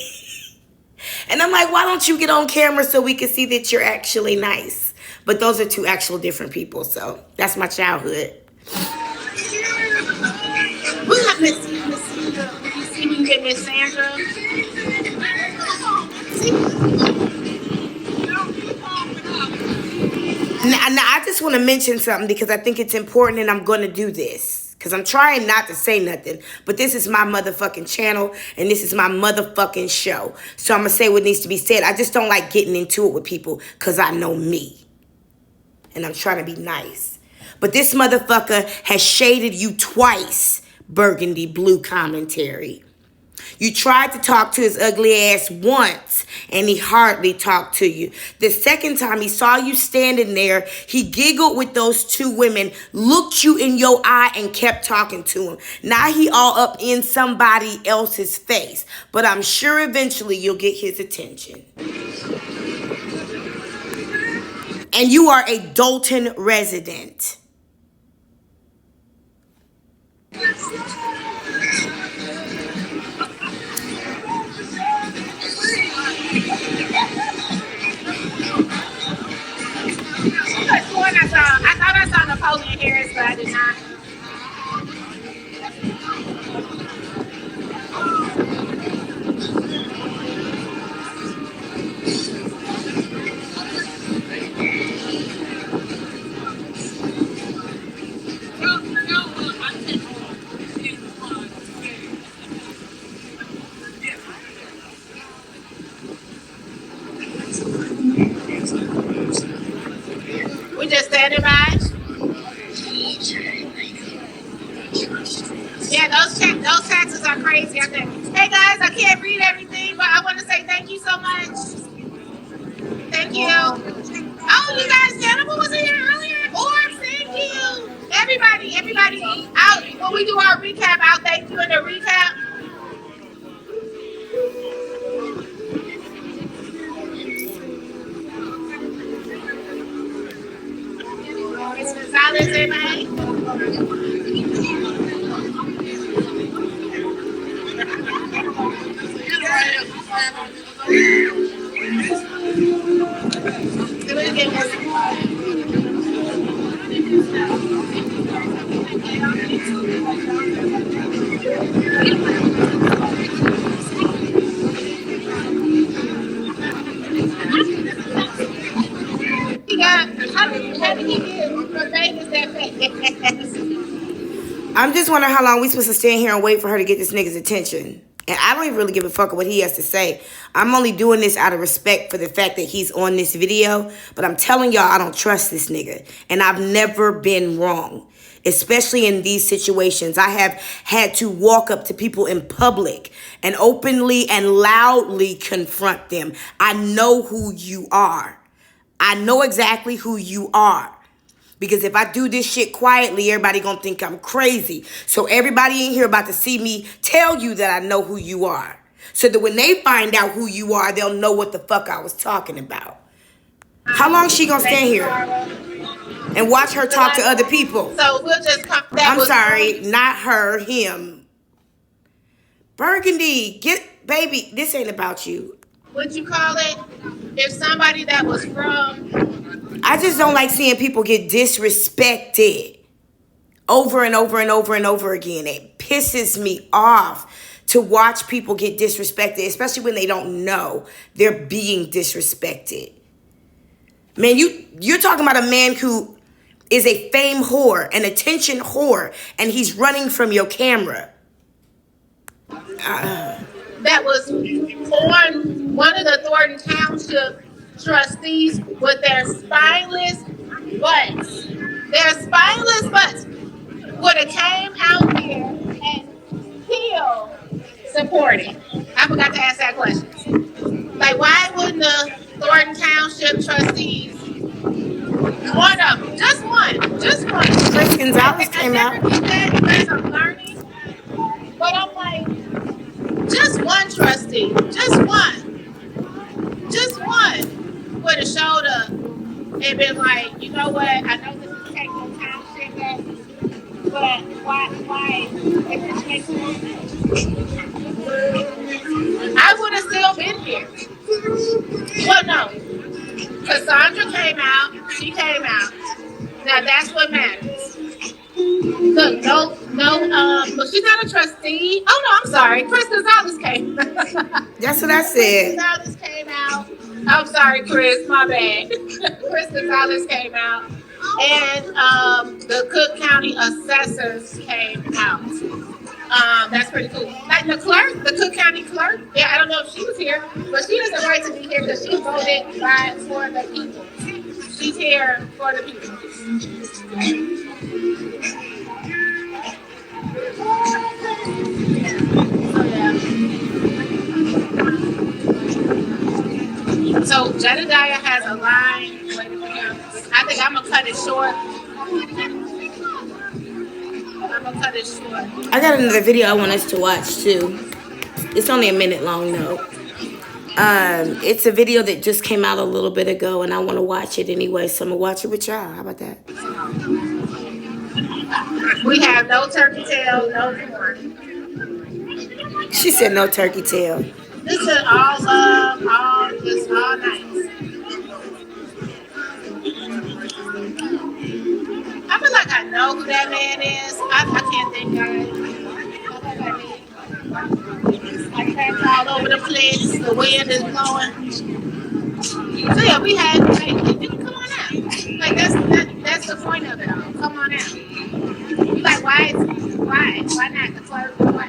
And I'm like, why don't you get on camera so we can see that you're actually nice? But those are two actual different people, so that's my childhood. We have Miss Sandra. You see we can get Miss Sandra. Now, I just want to mention something because I think it's important and I'm going to do this. Because I'm trying not to say nothing. But this is my motherfucking channel and this is my motherfucking show. So I'm going to say what needs to be said. I just don't like getting into it with people because I know me. And I'm trying to be nice. But this motherfucker has shaded you twice, Burgundy Blue Commentary. You tried to talk to his ugly ass once, and he hardly talked to you. The second time he saw you standing there, he giggled with those two women, looked you in your eye, and kept talking to him. Now he all up in somebody else's face, but I'm sure eventually you'll get his attention. And you are a Dalton resident. I thought I saw Napoleon Harris, but I did not. We just standing by. Yeah, those taxes are crazy. Hey guys, I can't read everything, but I want to say thank you so much. Thank you. Oh, you guys, Jennifer was here earlier. Orbs, thank you. Everybody, out. When we do our recap, I'll thank you in the recap. It's Gonzalez, everybody. How did he get from Vegas that fast? I'm just wondering how long we supposed to stand here and wait for her to get this nigga's attention. And I don't even really give a fuck what he has to say. I'm only doing this out of respect for the fact that he's on this video. But I'm telling y'all, I don't trust this nigga. And I've never been wrong. Especially in these situations. I have had to walk up to people in public and openly and loudly confront them. I know who you are. I know exactly who you are. Because if I do this shit quietly, everybody gonna think I'm crazy. So everybody in here about to see me tell you that I know who you are. So that when they find out who you are, they'll know what the fuck I was talking about. How long she gonna stand here and watch her talk to other people? So we'll just come back. I'm sorry, not her, him. Burgundy, baby, this ain't about you. What'd you call it? If somebody that was from... I just don't like seeing people get disrespected over and over and over and over again. It pisses me off to watch people get disrespected, especially when they don't know they're being disrespected. Man, you're talking about a man who is a fame whore, an attention whore, and he's running from your camera. That was on one of the Thornton Township trustees with their spineless butts. Their spineless butts would have came out here and still supported. I forgot to ask that question. Like, why wouldn't the Thornton Township trustees, one of them, just one. Chris Gonzalez came out. I never did that because I'm learning. But I'm like, just one trustee, just one would have showed up and been like, you know what, I know this is taking your township back, but why if this makes sense? I would have still been here. Well, no. Cassandra came out, she came out. Now that's what matters. Look, no, but she's not a trustee. Oh no, I'm sorry. Chris Gonzalez came. That's what I said. Chris Gonzalez came out. I'm sorry, Chris, my bad. Chris Gonzalez came out. And the Cook County assessors came out. That's pretty cool. Like the clerk, the Cook County clerk. Yeah, I don't know if she was here, but she has the right to be here because she voted for the people. She's here for the people. So Jedediah has a line. I think I'm gonna cut it short. I got another video I want us to watch too. It's only a minute long though. It's a video that just came out a little bit ago, and I want to watch it anyway, so I'm gonna watch it with y'all. How about that? We have no turkey tail, no corn. She said no turkey tail. This is all love, all nice. I feel like I know who that man is. I can't think of it. I trapped all over the place. The wind is blowing. So yeah, we had. Like, come on out. Like that's the point of it all. Come on out. You like why not the clerk? Why?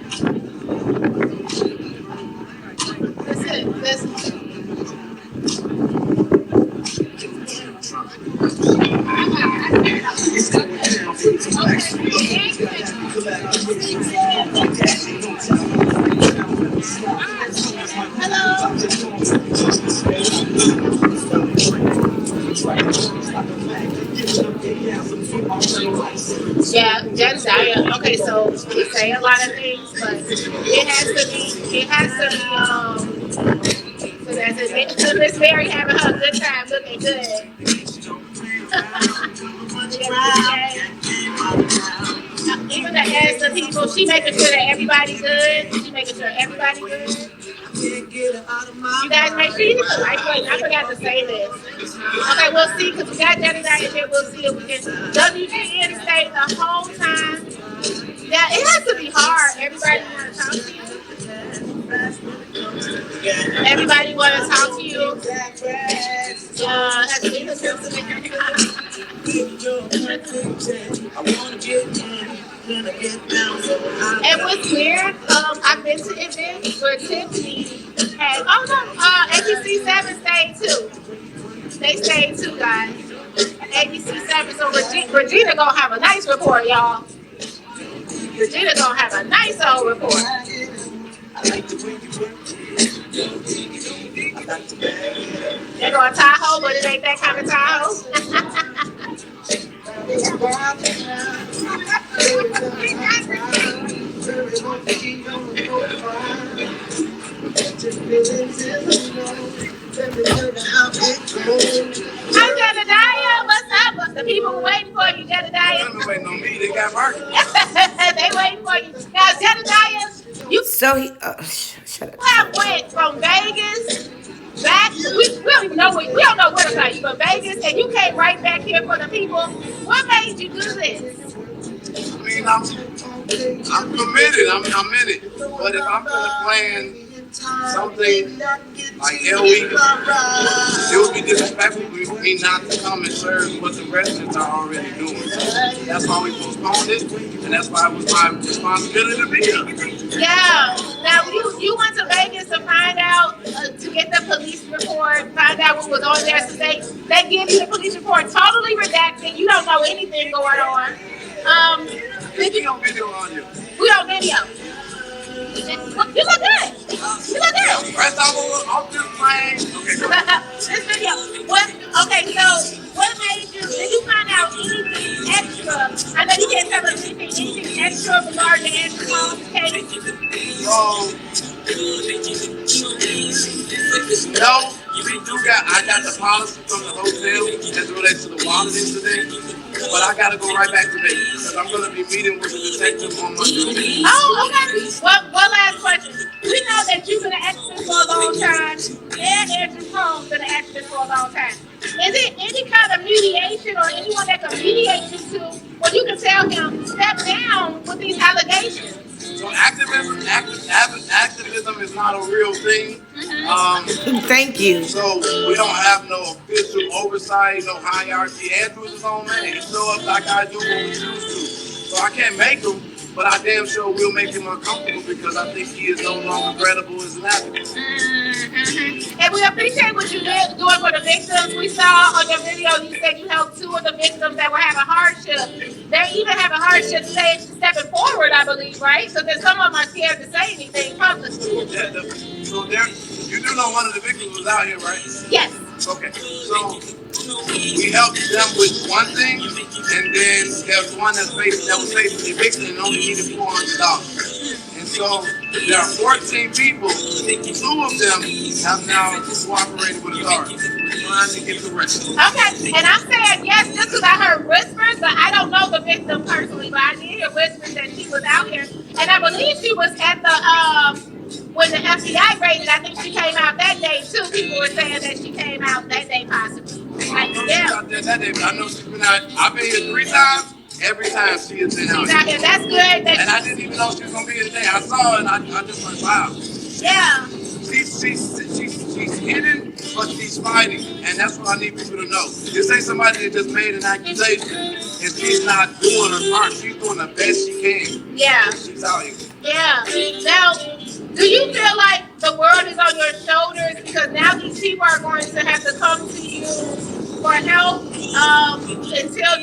Listen. Hello. Yeah, Jedediah. Okay, so we say a lot of things, but it has to be. It has to be. So that's it. So Miss Mary having her good time, looking good. Even to ask the people, she making sure that everybody good. She making sure everybody good. You guys make sure you hit the like button. I forgot to say this. Okay, we'll see because we got Jedediah here. We'll see if we can. WGN stay the whole time. Yeah, it has to be hard. Everybody want to talk to you. Everybody want to talk to you. Has to be the and what's weird, I've been to events where Tiffany had, oh no, ABC 7 stayed too. They stayed too, guys. ABC 7, so Regina gonna have a nice report, y'all. Regina gonna have a nice old report. They're going Tahoe, but it ain't that kind of Tahoe. Hi, Jedediah. What's up? The people waiting for you, Jedediah. They're waiting on me. They got work. They waiting for you. Now, Jedediah, you So he, shut up. went from Vegas back. We don't even know we don't know where to tell you, but Vegas, and you came right back here for the people. What made you do this? I mean, I'm committed. I'm in it. But if I'm gonna plan something like LE, it would be disrespectful for me not to come and serve what the residents are already doing. So that's why we postponed it, and that's why it was my responsibility to be here. Yeah. Now you went to Vegas to find out to get the police report, find out what was on there. So they give you the police report totally redacted. You don't know anything going on. Did you on video on you? We on video. You look good. You look good. First off this plane. Okay. This video. Okay, so what made you, did you find out anything extra? I know you can't tell us anything extra regarding the Andrew Holmes case. No, I got the policy from the hotel as it relates to the water incident. But I gotta go right back to Vegas because I'm gonna be meeting with the detective on Monday. Oh, okay. One last question. We know that you've been an activist for a long time, and Andrew Holmes been an activist for a long time. Is it any kind of mediation or anyone that can mediate you to where you can tell him step down with these allegations? So activism is not a real thing. Thank you. So we don't have no official oversight, no hierarchy. Andrew's his own man. He show up like I do when we choose to. So I can't make him, but I damn sure will make him uncomfortable because I think he is no longer credible as an advocate. Mm-hmm. And we appreciate what you did doing for the victims. We saw on your video you said you helped 2 of the victims that were having hardship. They even have a hardship stepping forward, I believe, right? So that some of them are scared to say anything publicly. Yeah, so you do know one of the victims was out here, right? Yes. Okay, so we helped them with one thing, and then there's one that was facing eviction and only needed $400. And so there are 14 people. 2 of them have now cooperated with authorities. We're trying to get the rest. Okay, and I'm saying yes just because I heard whispers, but I don't know the victim personally, but I did hear whispers that she was out here. And I believe she was at the when the FBI raided, I think she came out that day too. People were saying that she came out that day possibly. I know she's been out. I've been here 3 times. Every time she has been out here. That's good. And I didn't even know she was going to be here today. I saw her and I just went, wow. Yeah. She's hidden, but she's fighting. And that's what I need people to know. This ain't somebody that just made an accusation and she's not doing her part. She's doing the best she can. Yeah. She's out here. Yeah. Now, do you feel like the world is on your shoulders because now these people are going to have to come to you for help until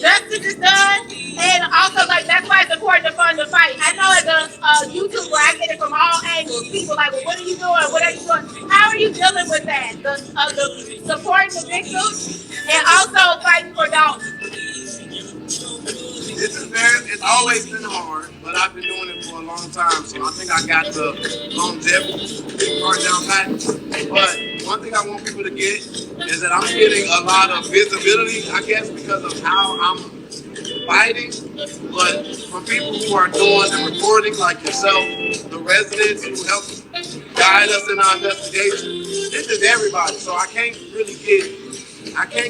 justice is done? And also, like, that's why it's important to fund the fight. I know as a YouTuber, I get it from all angles. People like, well, what are you doing? What are you doing? How are you dealing with that? The supporting the victims and also fighting for dogs. It's always been hard, but I've been doing it for a long time, so I think I got the longevity part down pat. But one thing I want people to get is that I'm getting a lot of visibility, I guess, because of how I'm fighting. But from people who are doing the reporting, like yourself, the residents who help guide us in our investigation, it's just everybody. So I can't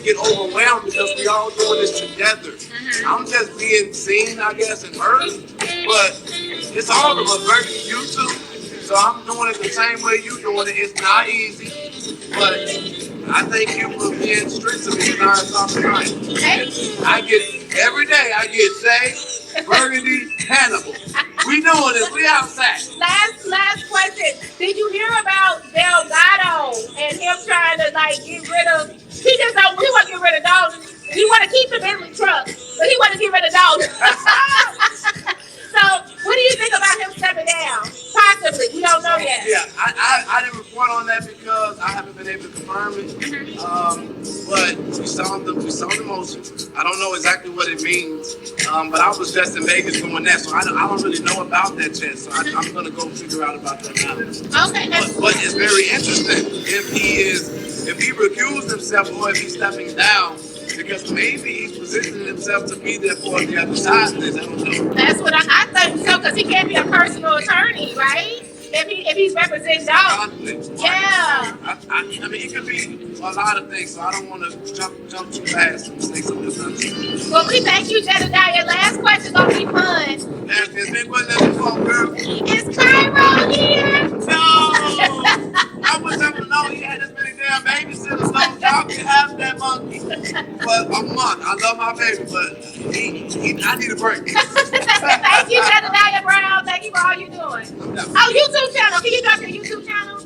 get overwhelmed because we all doing this together. I'm just being seen, I guess, and heard, but it's all of us versus you two. So I'm doing it the same way you doing it. It's not easy, but I thank you for being strict to me and I get every day. I get Shay, Burgundy, Hannibal. We doing this. We outside. Last question. Did you hear about Delgado and him trying to like get rid of? He just don't. He want to get rid of dogs. He want to keep the Bentley truck, but he want to get rid of dogs. So, what do you think about him stepping down? Possibly. We don't know yet. Yeah, I didn't report on that because I haven't been able to confirm it. But we saw the motion. I don't know exactly what it means. But I was just in Vegas doing that, so I don't really know about that yet. So I'm gonna go figure out about that now. Okay. But it's very interesting if he recused himself or if he's stepping down. Because maybe he's positioning himself to be there for the other side of this. I don't know. That's what I think so, because he can't be a personal attorney, right? If he's representing dogs. Yeah. I mean, it could be a lot of things, so I don't want to jump too fast and say something that's not true. Well, we thank you, Jedediah. Last question gonna be fun. There's been one that's before, girl. Is Cairo here? No! I wish I would know he had this many damn babysitters, so y'all can have that monkey. But a month. I love my baby, but I need a break. Thank you, Jedediah Brown. Thank you for all you're doing. Oh, YouTube channel. Can you drop your YouTube channel?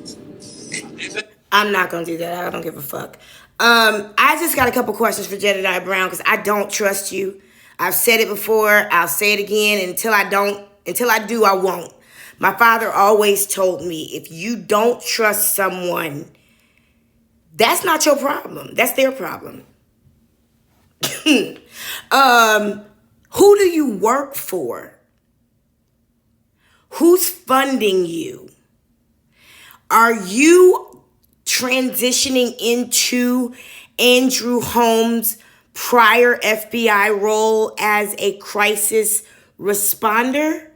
I'm not gonna do that. I don't give a fuck. I just got a couple questions for Jedediah Brown because I don't trust you. I've said it before. I'll say it again. Until I do, I won't. My father always told me, if you don't trust someone, that's not your problem. That's their problem. Who do you work for? Who's funding you? Are you transitioning into Andrew Holmes' prior FBI role as a crisis responder?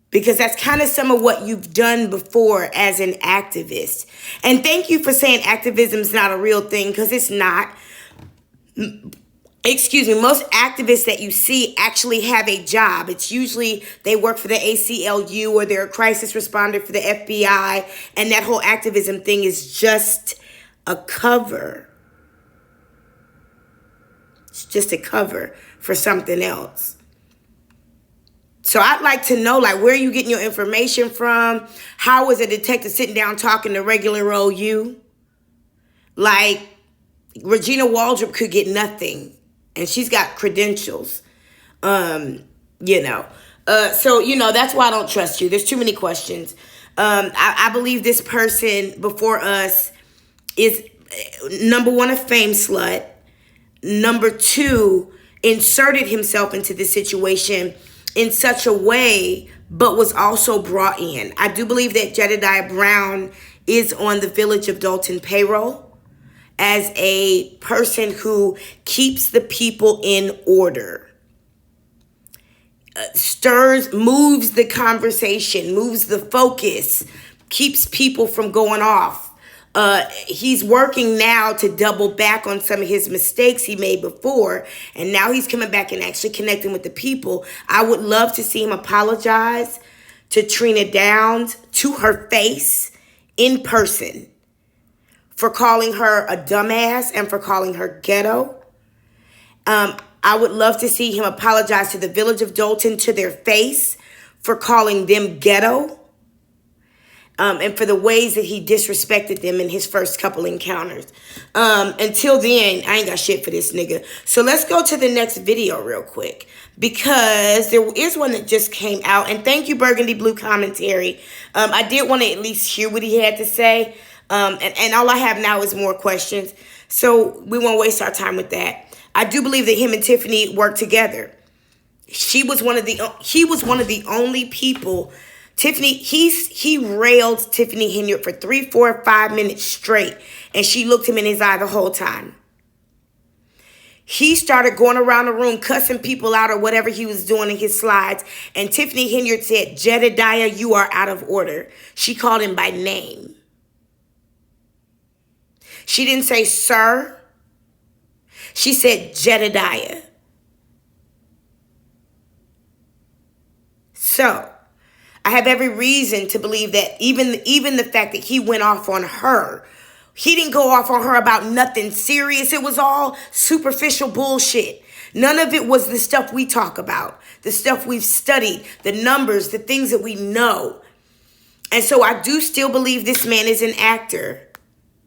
Because that's kind of some of what you've done before as an activist. And thank you for saying activism is not a real thing, because it's not. Excuse me, most activists that you see actually have a job. It's usually they work for the ACLU or they're a crisis responder for the FBI. And that whole activism thing is just a cover. It's just a cover for something else. So I'd like to know, like, where are you getting your information from? How is a detective sitting down talking to regular old you? Like, Regina Waldrop could get nothing, and she's got credentials, So, that's why I don't trust you. There's too many questions. I believe this person before us is, number one, a fame slut. Number two, inserted himself into this situation in such a way, but was also brought in. I do believe that Jedediah Brown is on the Village of Dalton payroll as a person who keeps the people in order, moves the conversation, moves the focus, keeps people from going off. He's working now to double back on some of his mistakes he made before, and now he's coming back and actually connecting with the people. I would love to see him apologize to Trina Downs to her face in person for calling her a dumbass and for calling her ghetto. I would love to see him apologize to the Village of Dalton to their face for calling them ghetto. and for the ways that he disrespected them in his first couple encounters. Until then, I ain't got shit for this nigga. So let's go to the next video real quick, because there is one that just came out. And thank you, Burgundy Blue Commentary. I did want to at least hear what he had to say. And all I have now is more questions. So we won't waste our time with that. I do believe that him and Tiffany worked together. He was one of the only people. Tiffany, he railed Tiffany Henyard for 3, 4, 5 minutes straight, and she looked him in his eye the whole time. He started going around the room cussing people out or whatever he was doing in his slides, and Tiffany Henyard said, "Jedediah, you are out of order." She called him by name. She didn't say sir. She said Jedediah. So I have every reason to believe that even the fact that he went off on her, he didn't go off on her about nothing serious. It was all superficial bullshit. None of it was the stuff we talk about, the stuff we've studied, the numbers, the things that we know. And so I do still believe this man is an actor.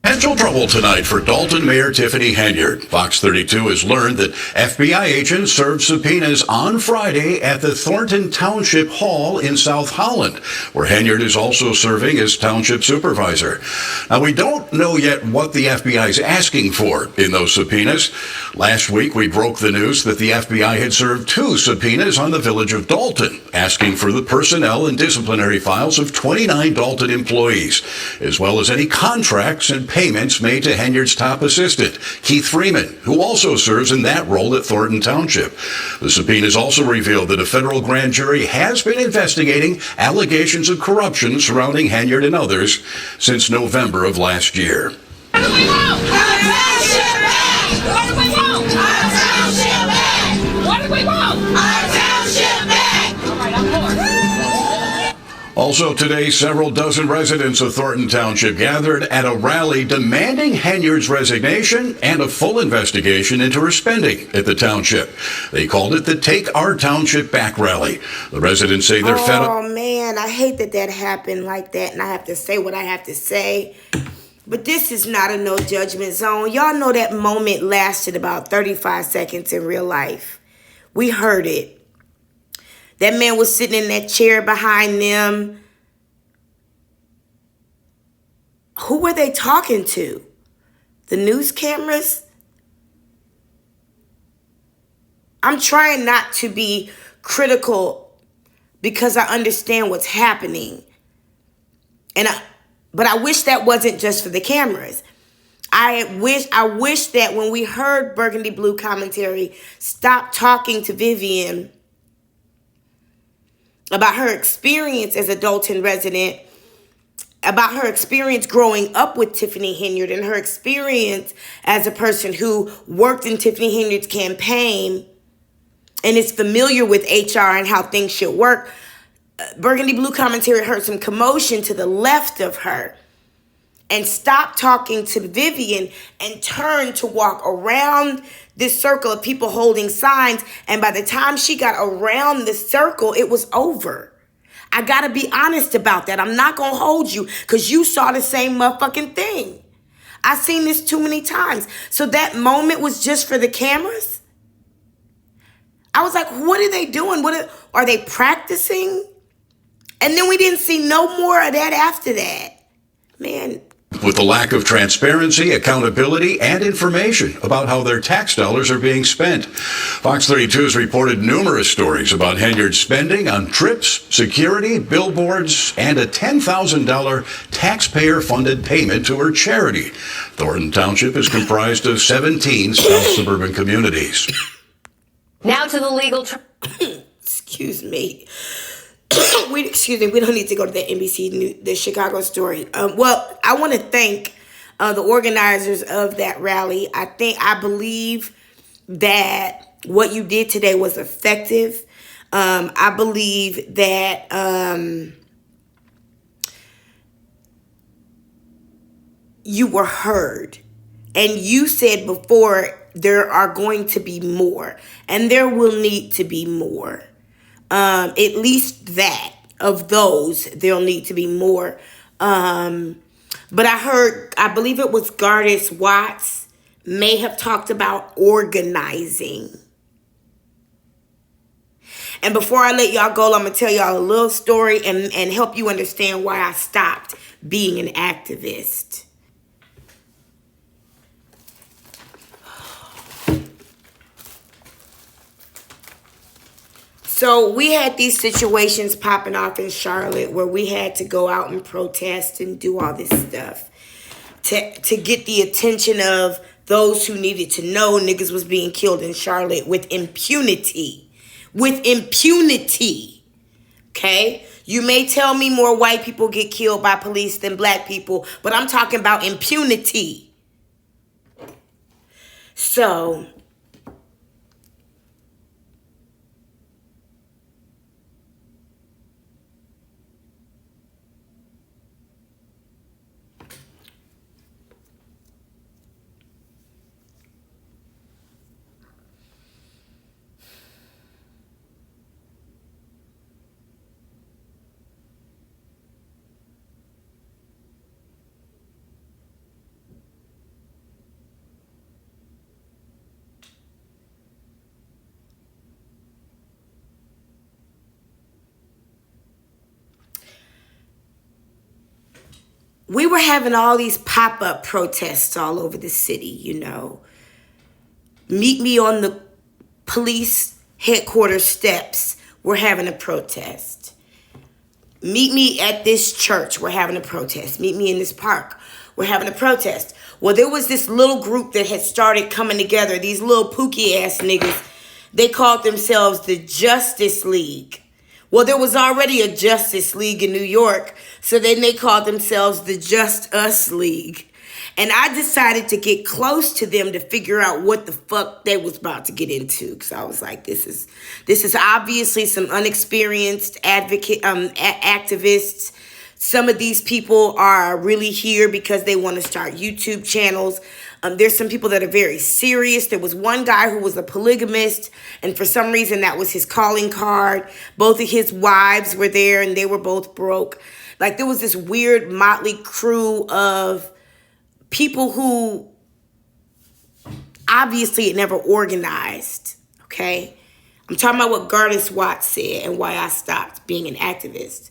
Potential trouble tonight for Dalton Mayor Tiffany Henyard. Fox 32 has learned that FBI agents served subpoenas on Friday at the Thornton Township Hall in South Holland, where Henyard is also serving as township supervisor. Now, we don't know yet what the FBI is asking for in those subpoenas. Last week, we broke the news that the FBI had served 2 subpoenas on the village of Dalton, asking for the personnel and disciplinary files of 29 Dalton employees, as well as any contracts and payments made to Henyard's top assistant, Keith Freeman, who also serves in that role at Thornton Township. The subpoenas also revealed that a federal grand jury has been investigating allegations of corruption surrounding Henyard and others since November of last year. What do we want? Our township back! What do we want? Our township back! What do we want? Our township back! All right, I'm bored. Also today, several dozen residents of Thornton Township gathered at a rally demanding Henyard's resignation and a full investigation into her spending at the township. They called it the Take Our Township Back rally. The residents say they're fed up. Oh, man, I hate that happened like that, and I have to say what I have to say. But this is not a no judgment zone. Y'all know that moment lasted about 35 seconds in real life. We heard it. That man was sitting in that chair behind them. Who were they talking to? The news cameras? I'm trying not to be critical because I understand what's happening. But I wish that wasn't just for the cameras. I wish that when we heard Burgundy Blue Commentary stop talking to Vivian about her experience as a Dalton resident, about her experience growing up with Tiffany Henyard, and her experience as a person who worked in Tiffany Henyard's campaign and is familiar with HR and how things should work. Burgundy Blue Commentary heard some commotion to the left of her and stopped talking to Vivian and turned to walk around this circle of people holding signs. And by the time she got around the circle, it was over. I got to be honest about that. I'm not going to hold you because you saw the same motherfucking thing. I've seen this too many times. So that moment was just for the cameras? I was like, what are they doing? Are they practicing? And then we didn't see no more of that after that. Man. With the lack of transparency, accountability, and information about how their tax dollars are being spent. Fox 32 has reported numerous stories about Henyard's spending on trips, security, billboards, and a $10,000 taxpayer-funded payment to her charity. Thornton Township is comprised of 17 South suburban communities. Now to the legal... Excuse me. We don't need to go to the NBC, the Chicago story. Well, I want to thank the organizers of that rally. I believe that what you did today was effective. I believe that you were heard. And you said before there are going to be more. And there will need to be more. At least that of those, there'll need to be more. But I believe it was Gardis Watts may have talked about organizing. And before I let y'all go, I'm going to tell y'all a little story and help you understand why I stopped being an activist. So we had these situations popping off in Charlotte where we had to go out and protest and do all this stuff to get the attention of those who needed to know niggas was being killed in Charlotte with impunity. With impunity. Okay? You may tell me more white people get killed by police than black people, but I'm talking about impunity. So we were having all these pop-up protests all over the city, you know. Meet me on the police headquarters steps. We're having a protest. Meet me at this church. We're having a protest. Meet me in this park. We're having a protest. Well, there was this little group that had started coming together. These little pookie ass niggas. They called themselves the Justice League. Well, there was already a Justice League in New York, so then they called themselves the Just Us League. And I decided to get close to them to figure out what the fuck they was about to get into. Because I was like, this is obviously some unexperienced activists. Some of these people are really here because they want to start YouTube channels. There's some people that are very serious. There was one guy who was a polygamist, and for some reason that was his calling card. Both of his wives were there, and they were both broke. Like, there was this weird motley crew of people who obviously had never organized, okay? I'm talking about what Gardis Watts said and why I stopped being an activist.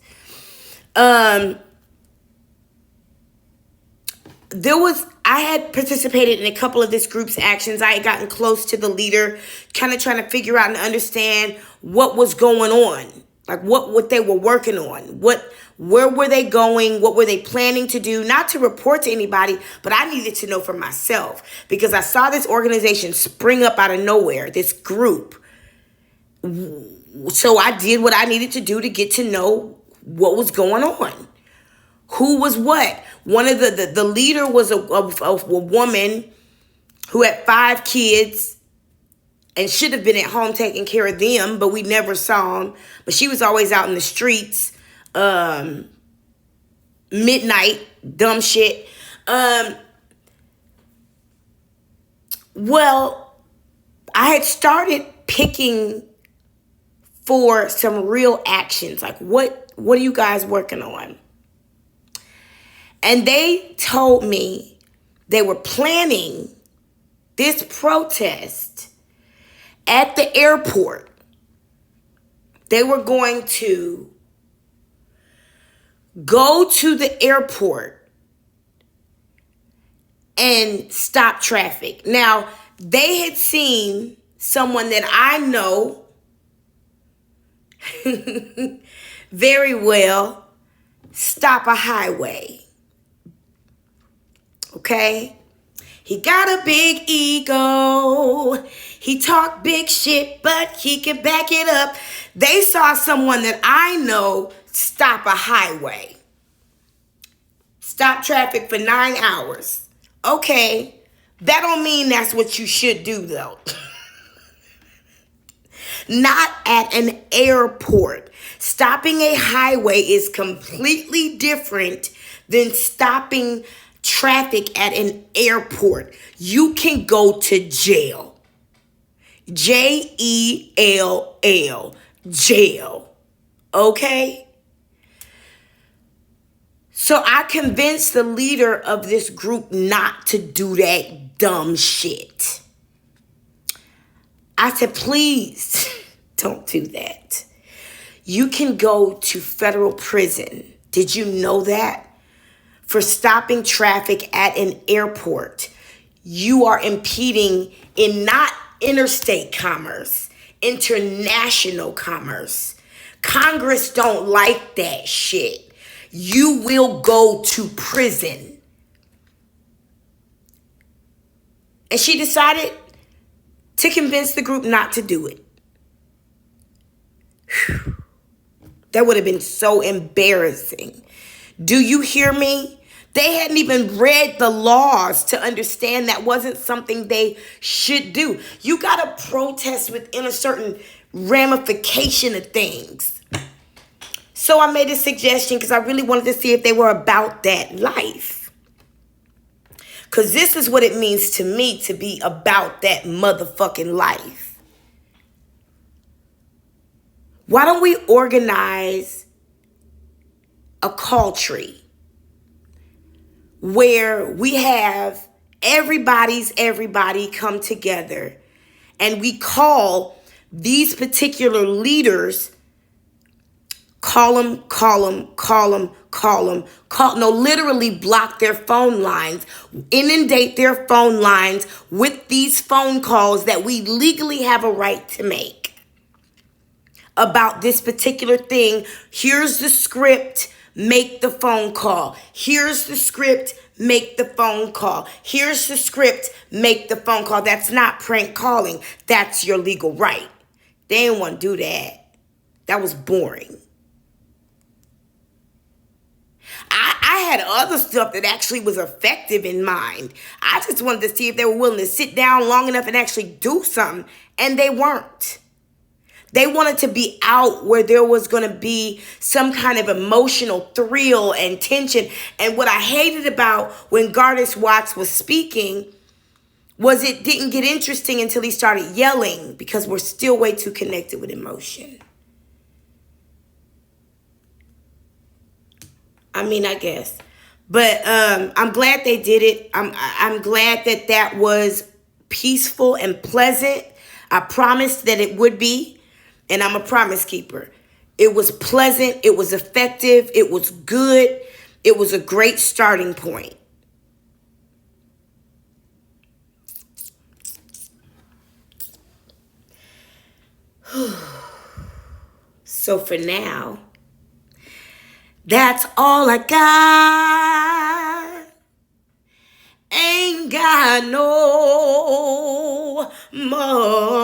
I had participated in a couple of this group's actions. I had gotten close to the leader, kind of trying to figure out and understand what was going on. Like what they were working on. Where were they going? What were they planning to do? Not to report to anybody, but I needed to know for myself. Because I saw this organization spring up out of nowhere, this group. So I did what I needed to do to get to know what was going on. Who was what? One of the leader was a woman who had 5 kids and should have been at home taking care of them, but we never saw them. But she was always out in the streets, midnight, dumb shit. Well, I had started picking for some real actions. Like, what are you guys working on? And they told me they were planning this protest at the airport. They were going to go to the airport and stop traffic. Now, they had seen someone that I know very well stop a highway. Okay? He got a big ego. He talk big shit, but he can back it up. They saw someone that I know stop a highway. Stop traffic for 9 hours. Okay. That don't mean that's what you should do, though. Not at an airport. Stopping a highway is completely different than stopping traffic at an airport. You can go to jail. Jell. Jail. Okay? So I convinced the leader of this group not to do that dumb shit. I said, please don't do that. You can go to federal prison. Did you know that? For stopping traffic at an airport. You are impeding in not interstate commerce, international commerce. Congress don't like that shit. You will go to prison. And she decided to convince the group not to do it. Whew. That would have been so embarrassing. Do you hear me? They hadn't even read the laws to understand that wasn't something they should do. You got to protest within a certain ramification of things. So I made a suggestion because I really wanted to see if they were about that life. Because this is what it means to me to be about that motherfucking life. Why don't we organize a call tree where we have everybody come together and we call these particular leaders, literally block their phone lines, inundate their phone lines with these phone calls that we legally have a right to make about this particular thing. Here's the script, make the phone call. Here's the script, make the phone call. Here's the script, make the phone call. That's not prank calling. That's your legal right. They didn't want to do that. That was boring. I had other stuff that actually was effective in mind. I just wanted to see if they were willing to sit down long enough and actually do something. And they weren't. They wanted to be out where there was going to be some kind of emotional thrill and tension. And what I hated about when Gardis Watts was speaking was it didn't get interesting until he started yelling, because we're still way too connected with emotion. I mean, I guess. But I'm glad they did it. I'm glad that was peaceful and pleasant. I promised that it would be. And I'm a promise keeper. It was pleasant. It was effective. It was good. It was a great starting point. So for now, that's all I got. Ain't got no more.